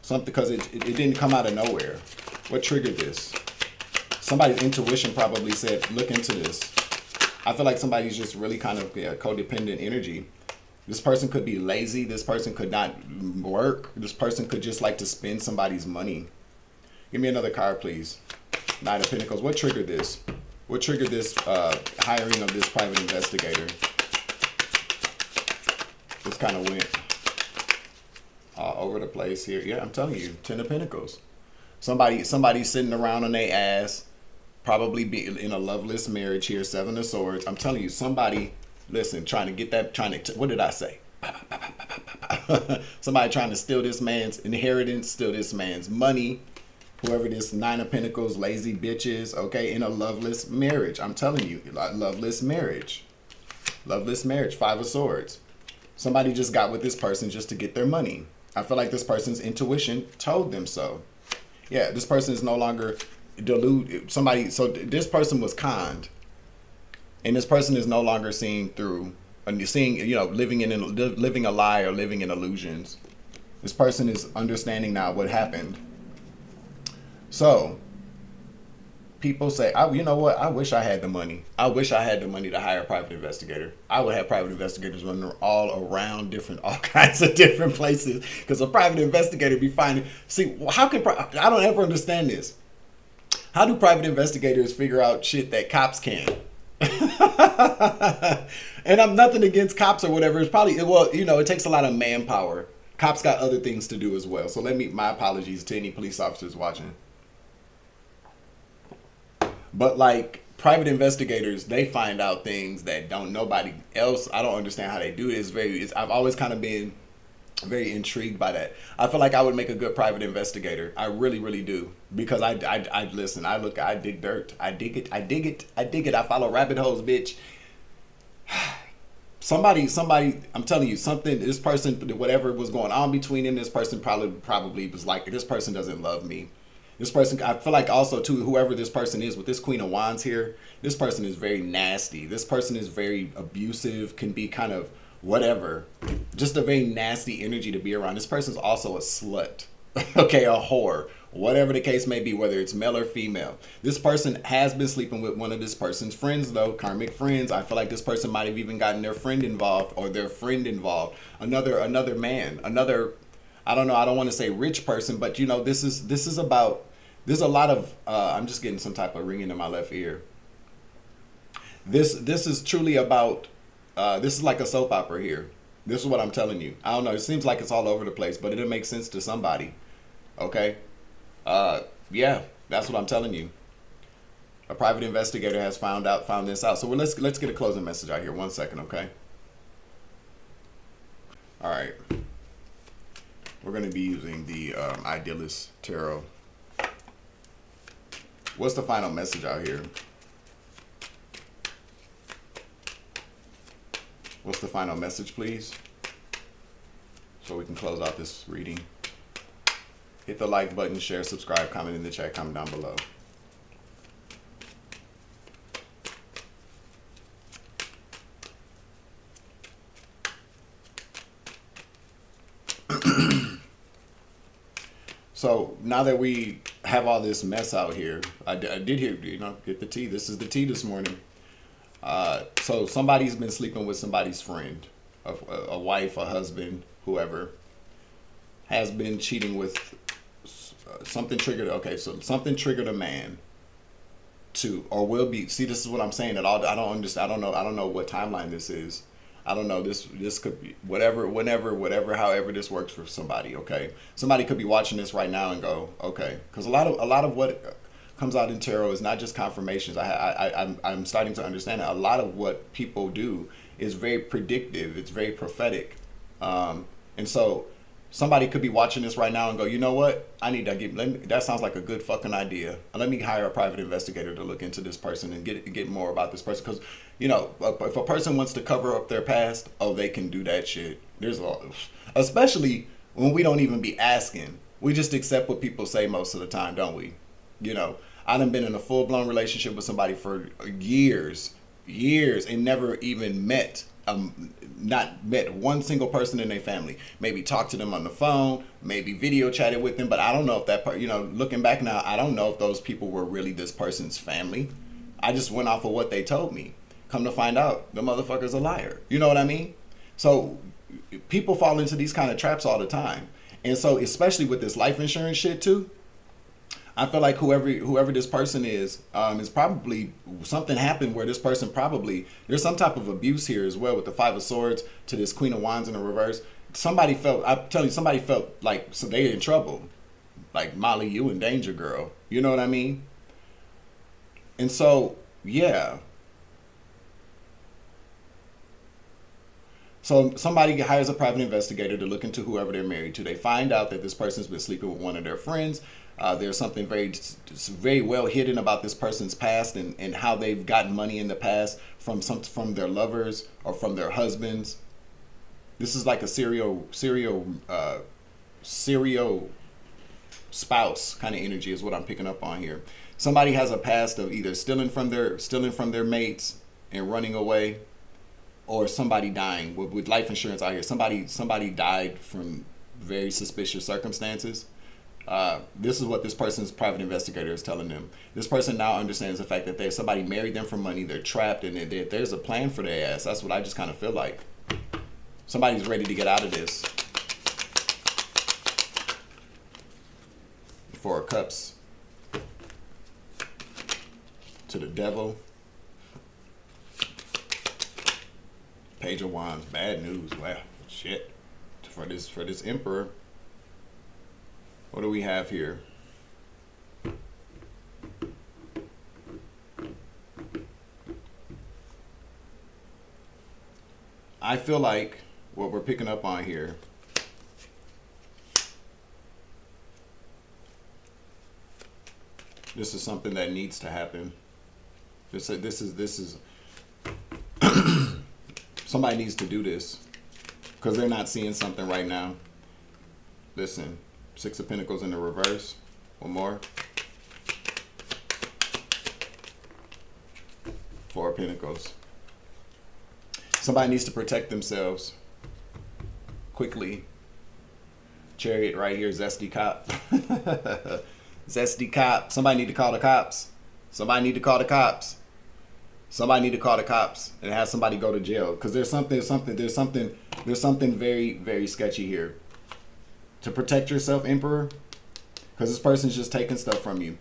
S1: Something, because it didn't come out of nowhere. What triggered this? Somebody's intuition probably said, look into this. I feel like somebody's just really kind of codependent energy. This person could be lazy. This person could not work. This person could just like to spend somebody's money. Give me another card, please. Knight of Pentacles. What triggered this? What triggered this hiring of this private investigator? This kind of went all over the place here. Yeah, I'm telling you, Ten of Pentacles. Somebody's sitting around on their ass, probably be in a loveless marriage here. Seven of Swords. I'm telling you, somebody, listen, trying to get that, what did I say? Somebody trying to steal this man's inheritance, steal this man's money. Whoever this Nine of Pentacles, lazy bitches, okay, in a loveless marriage. I'm telling you, loveless marriage. Loveless marriage, Five of Swords. Somebody just got with this person just to get their money. I feel like this person's intuition told them so. Yeah, this person is no longer deluded. So this person was conned. And this person is no longer seeing through, living a lie or living in illusions. This person is understanding now what happened. So, people say, you know what? I wish I had the money. I wish I had the money to hire a private investigator. I would have private investigators running all around all kinds of different places. Because a private investigator be finding, I don't ever understand this. How do private investigators figure out shit that cops can't? And I'm nothing against cops or whatever. It's probably, it takes a lot of manpower. Cops got other things to do as well. So my apologies to any police officers watching. But like private investigators, they find out things that nobody else. I don't understand how they do it. I've always kind of been very intrigued by that. I feel like I would make a good private investigator. I really, really do. Because I listen, I dig dirt. I dig it. I follow rabbit holes, bitch. Somebody, I'm telling you, this person, whatever was going on between them, this person probably was like, this person doesn't love me. This person, I feel like also too, whoever this person is with this Queen of Wands here, this person is very nasty. This person is very abusive, can be kind of whatever. Just a very nasty energy to be around. This person's also a slut. Okay, a whore. Whatever the case may be, whether it's male or female. This person has been sleeping with one of this person's friends, though, karmic friends. I feel like this person might have even gotten their friend involved or their friend involved. Another man, another, I don't know, I don't want to say rich person, but you know, this is about, there's a lot of, I'm just getting some type of ringing in my left ear. This is truly about, this is like a soap opera here. This is what I'm telling you. I don't know, it seems like it's all over the place, but it'll make sense to somebody. Okay? Yeah, that's what I'm telling you. A private investigator has found this out. So let's get a closing message out here. 1 second, okay? All right. We're going to be using the Idealist Tarot. What's the final message out here? What's the final message, please? So we can close out this reading. Hit the like button, share, subscribe, comment in the chat, comment down below. So now that we have all this mess out here, I did hear, you know, get the tea. This is the tea this morning. So somebody's been sleeping with somebody's friend, a wife, a husband, whoever, has been cheating with something triggered. Okay, so something triggered a man to, or will be. See, this is what I'm saying. That I don't understand. I don't know what timeline this is. I don't know. This could be whatever, whenever, whatever, however this works for somebody. Okay, somebody could be watching this right now and go, okay, because a lot of what comes out in tarot is not just confirmations. I'm starting to understand that a lot of what people do is very predictive. It's very prophetic, and so somebody could be watching this right now and go, you know what? I need to that sounds like a good fucking idea. Let me hire a private investigator to look into this person and get more about this person. Because, you know, if a person wants to cover up their past, oh, they can do that shit. Especially when we don't even be asking. We just accept what people say most of the time, don't we? You know, I done been in a full-blown relationship with somebody for years, and never even met not met one single person in their family. Maybe talked to them on the phone, maybe video chatted with them, but I don't know if that part, you know, looking back now, I don't know if those people were really this person's family. I just went off of what they told me. Come to find out, the motherfucker's a liar. You know what I mean? So people fall into these kind of traps all the time. And so especially with this life insurance shit too, I feel like whoever this person is probably, something happened where this person probably, there's some type of abuse here as well with the Five of Swords to this Queen of Wands in the reverse. Somebody felt like, so they in trouble. Like, Molly, you in danger, girl. You know what I mean? And so, yeah. So somebody hires a private investigator to look into whoever they're married to. They find out that this person's been sleeping with one of their friends. There's something very well hidden about this person's past and how they've gotten money in the past from their lovers or from their husbands. This is like a serial spouse kind of energy is what I'm picking up on here. Somebody has a past of either stealing from their mates and running away, or somebody dying with life insurance out here. Somebody died from very suspicious circumstances. This is what this person's private investigator is telling them. This person now understands the fact that somebody married them for money. They're trapped, and there's a plan for their ass. That's what I just kind of feel like. Somebody's ready to get out of this. Four of Cups to the Devil. Page of Wands. Bad news. Wow, shit. For this Emperor. What do we have here? I feel like what we're picking up on here this is something that needs to happen. This is somebody needs to do this because they're not seeing something right now. Listen. Six of Pentacles in the reverse. One more. Four of Pentacles. Somebody needs to protect themselves quickly. Chariot right here, zesty cop. Zesty cop. Somebody need to call the cops. Somebody need to call the cops. Somebody need to call the cops and have somebody go to jail, because there's something very, very sketchy here. To protect yourself, Emperor, because this person's just taking stuff from you.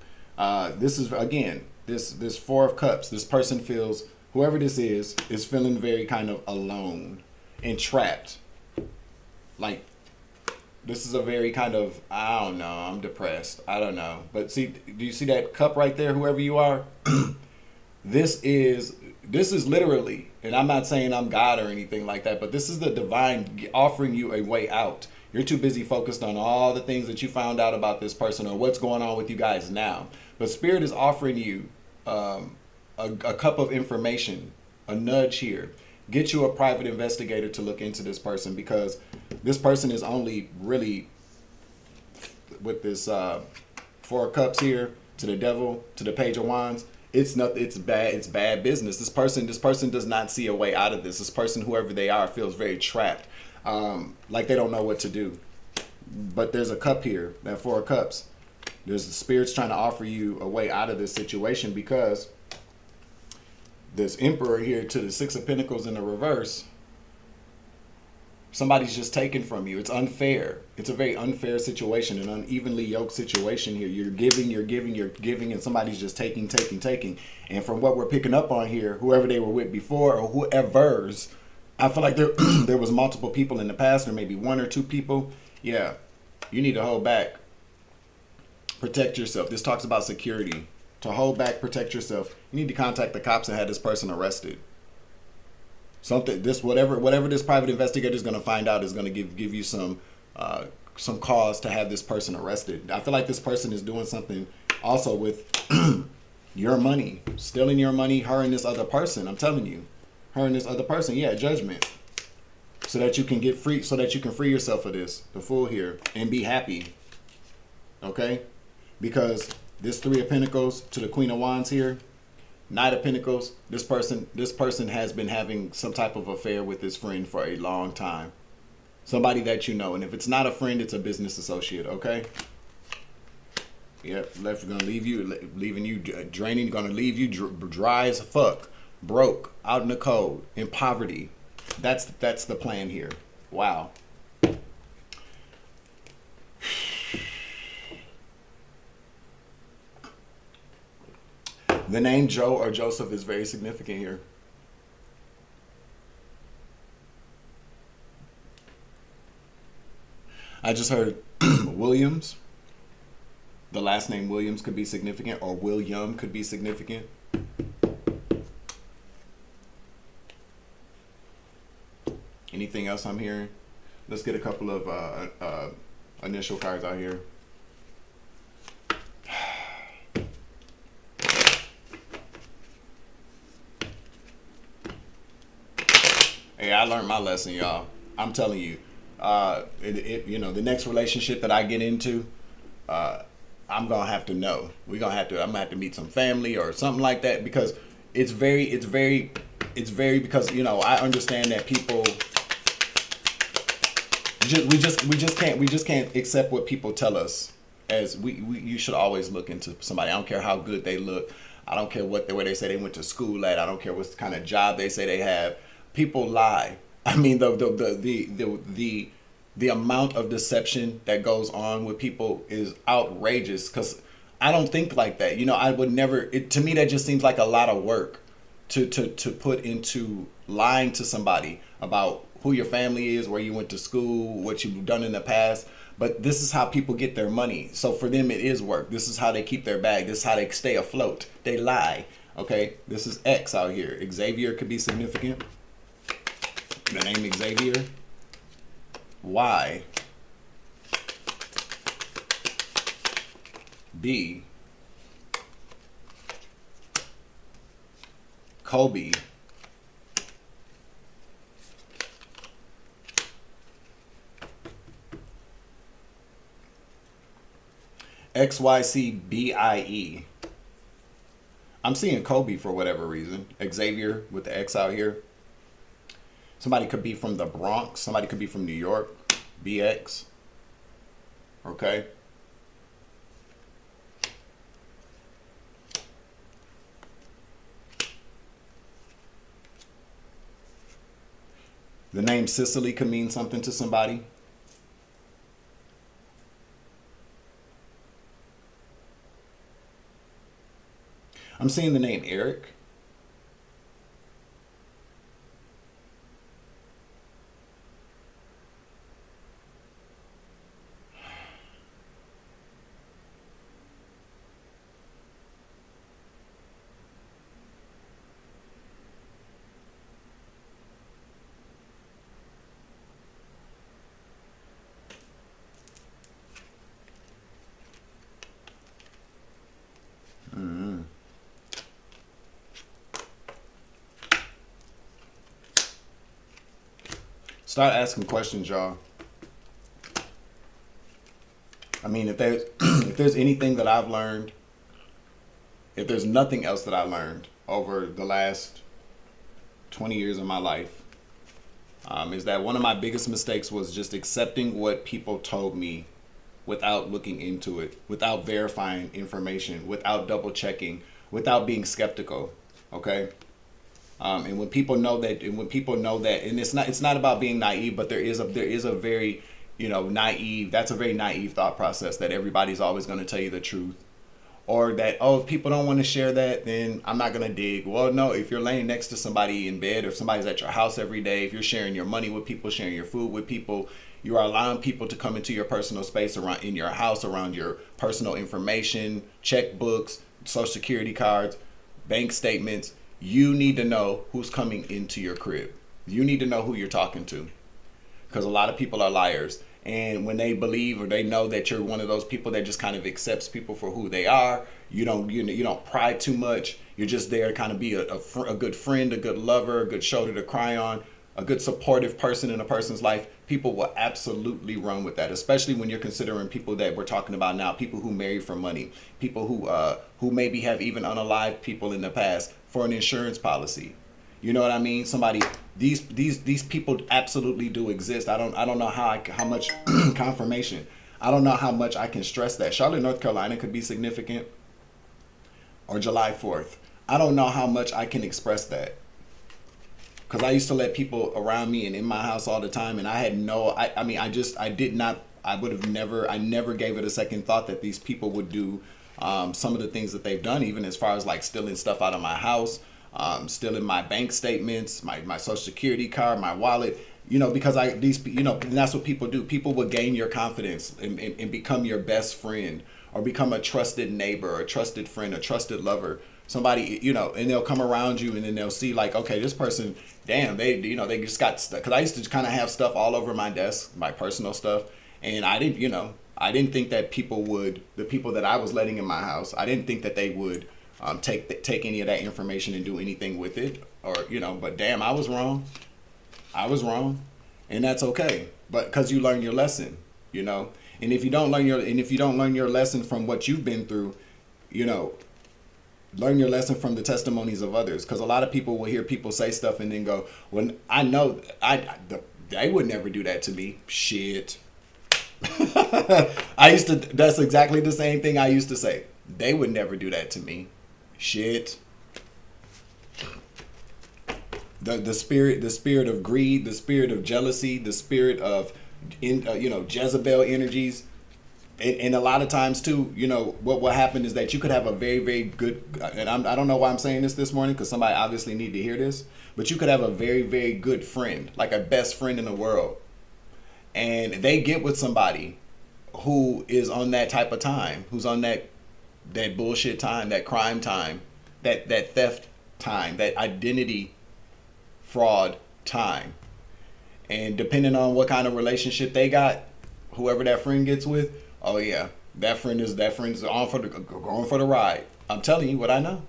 S1: This is, again, this Four of Cups. This person feels, whoever this is feeling very kind of alone and trapped. Like, this is a very kind of, I don't know, I'm depressed. I don't know. But see, do you see that cup right there, whoever you are? This is literally, and I'm not saying I'm God or anything like that, but this is the divine offering you a way out. You're too busy focused on all the things that you found out about this person or what's going on with you guys now. But Spirit is offering you a cup of information, a nudge here. Get you a private investigator to look into this person, because this person is only really, with this Four of Cups here, to the Devil, to the Page of Wands, it's bad business. This person does not see a way out of this. This person, whoever they are, feels very trapped, like they don't know what to do. But there's a cup here, that Four of Cups. There's the Spirit's trying to offer you a way out of this situation, because this Emperor here to the Six of Pentacles in the reverse, somebody's just taken from you. It's unfair. It's a very unfair situation, an unevenly yoked situation here. You're giving, and somebody's just taking. And from what we're picking up on here, whoever they were with before or whoever's, I feel like there was multiple people in the past, or maybe one or two people. Yeah, you need to hold back. Protect yourself. This talks about security. To hold back, protect yourself, you need to contact the cops and have this person arrested. Whatever this private investigator is going to find out is going to give you some cause to have this person arrested. I feel like this person is doing something also with your money, stealing your money, her and this other person. I'm telling you, her and this other person. Yeah, judgment. So that you can get free, so that you can free yourself of this, the Fool here, and be happy. Okay? Because this Three of Pentacles to the Queen of Wands here, Knight of Pentacles, this person has been having some type of affair with this friend for a long time. Somebody that you know. And if it's not a friend, it's a business associate, okay? Yep, gonna leave you, leaving you draining, gonna leave you dry as fuck, broke, out in the cold, in poverty. That's the plan here. Wow. The name Joe or Joseph is very significant here. I just heard Williams. The last name Williams could be significant, or William could be significant. Anything else I'm hearing? Let's get a couple of initial cards out here. Hey, I learned my lesson, y'all. I'm telling you, the next relationship that I get into, I'm gonna have to know. I'm gonna have to meet some family or something like that, because it's very because I understand that people we just can't accept what people tell us. As you should always look into somebody. I don't care how good they look. I don't care where they say they went to school at. I don't care what kind of job they say they have. People lie. I mean, the amount of deception that goes on with people is outrageous, because I don't think like that. I would never, to me, that just seems like a lot of work to put into lying to somebody about who your family is, where you went to school, what you've done in the past. But this is how people get their money. So for them, it is work. This is how they keep their bag. This is how they stay afloat. They lie. Okay, this is X out here. Xavier could be significant. The name Xavier. Y. B. Kobe. XYCBIE. I'm seeing Kobe for whatever reason. Xavier with the X out here. Somebody could be from the Bronx. Somebody could be from New York. BX. Okay. The name Sicily could mean something to somebody. I'm seeing the name Eric. Start asking questions, y'all. I mean, if there's if there's anything that I've learned, if there's nothing else that I learned over the last 20 years of my life, is that one of my biggest mistakes was just accepting what people told me without looking into it, without verifying information, without double checking, without being skeptical. Okay. And when people know that, and it's not about being naive, but there is a very, naive. That's a very naive thought process that everybody's always going to tell you the truth, or that, oh, if people don't want to share that, then I'm not going to dig. Well, no, if you're laying next to somebody in bed, or if somebody's at your house every day, if you're sharing your money with people, sharing your food with people, you are allowing people to come into your personal space around in your house, around your personal information, checkbooks, social security cards, bank statements. You need to know who's coming into your crib. You need to know who you're talking to, because a lot of people are liars. And when they believe or they know that you're one of those people that just kind of accepts people for who they are, you don't pry too much. You're just there to kind of be a good friend, a good lover, a good shoulder to cry on, a good supportive person in a person's life. People will absolutely run with that, especially when you're considering people that we're talking about now, people who marry for money, people who maybe have even unalived people in the past for an insurance policy. You know what I mean? These people absolutely do exist. I don't know how much confirmation. I don't know how much I can stress that. Charlotte, North Carolina could be significant, or July 4th. I don't know how much I can express that, because I used to let people around me and in my house all the time, and I had I never gave it a second thought that these people would do some of the things that they've done, even as far as like stealing stuff out of my house, stealing my bank statements, my social security card, my wallet, because and that's what people do. People will gain your confidence and become your best friend, or become a trusted neighbor, a trusted friend, a trusted lover. Somebody, and they'll come around you, and then they'll see like, okay, this person, damn, they just got stuff. Because I used to kind of have stuff all over my desk, my personal stuff, and I didn't think that the people that I was letting in my house, I didn't think that they would take any of that information and do anything with it, or but damn, I was wrong, and that's okay. But because you learn your lesson, and if you don't learn your lesson from what you've been through, learn your lesson from the testimonies of others. Because a lot of people will hear people say stuff and then go, well, I know they would never do that to me. Shit. That's exactly the same thing I used to say. They would never do that to me. Shit. The spirit of greed, the spirit of jealousy, the spirit of Jezebel energies. And a lot of times too, what will happen is that you could have a very, very good, and I don't know why I'm saying this morning, because somebody obviously need to hear this, but you could have a very, very good friend, like a best friend in the world, and they get with somebody who is on that type of time, who's on that bullshit time, that crime time, that theft time, that identity fraud time. And depending on what kind of relationship they got, whoever that friend gets with, oh yeah, that friend is going for the ride. I'm telling you what I know.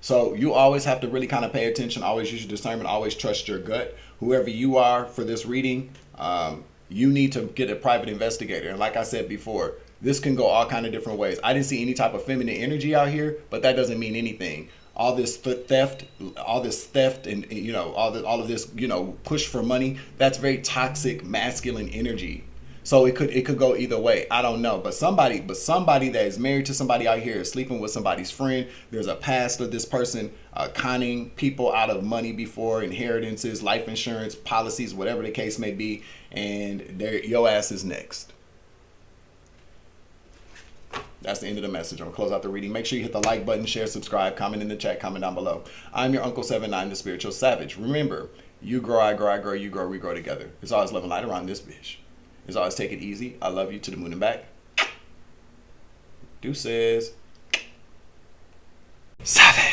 S1: So you always have to really kind of pay attention, always use your discernment, always trust your gut. Whoever you are for this reading, you need to get a private investigator. And like I said before, this can go all kind of different ways. I didn't see any type of feminine energy out here, but that doesn't mean anything. theft, and all of this, push for money. That's very toxic masculine energy. So it could go either way. I don't know, but somebody that is married to somebody out here is sleeping with somebody's friend. There's a past of this person conning people out of money before, inheritances, life insurance policies, whatever the case may be, and your ass is next. That's the end of the message. I'm going to close out the reading. Make sure you hit the like button, share, subscribe, comment in the chat, comment down below. I'm your Uncle 79, the Spiritual Savage. Remember, you grow, I grow, I grow, you grow, we grow together. It's always love and light around this bitch. It's always take it easy. I love you to the moon and back. Deuces. Savage.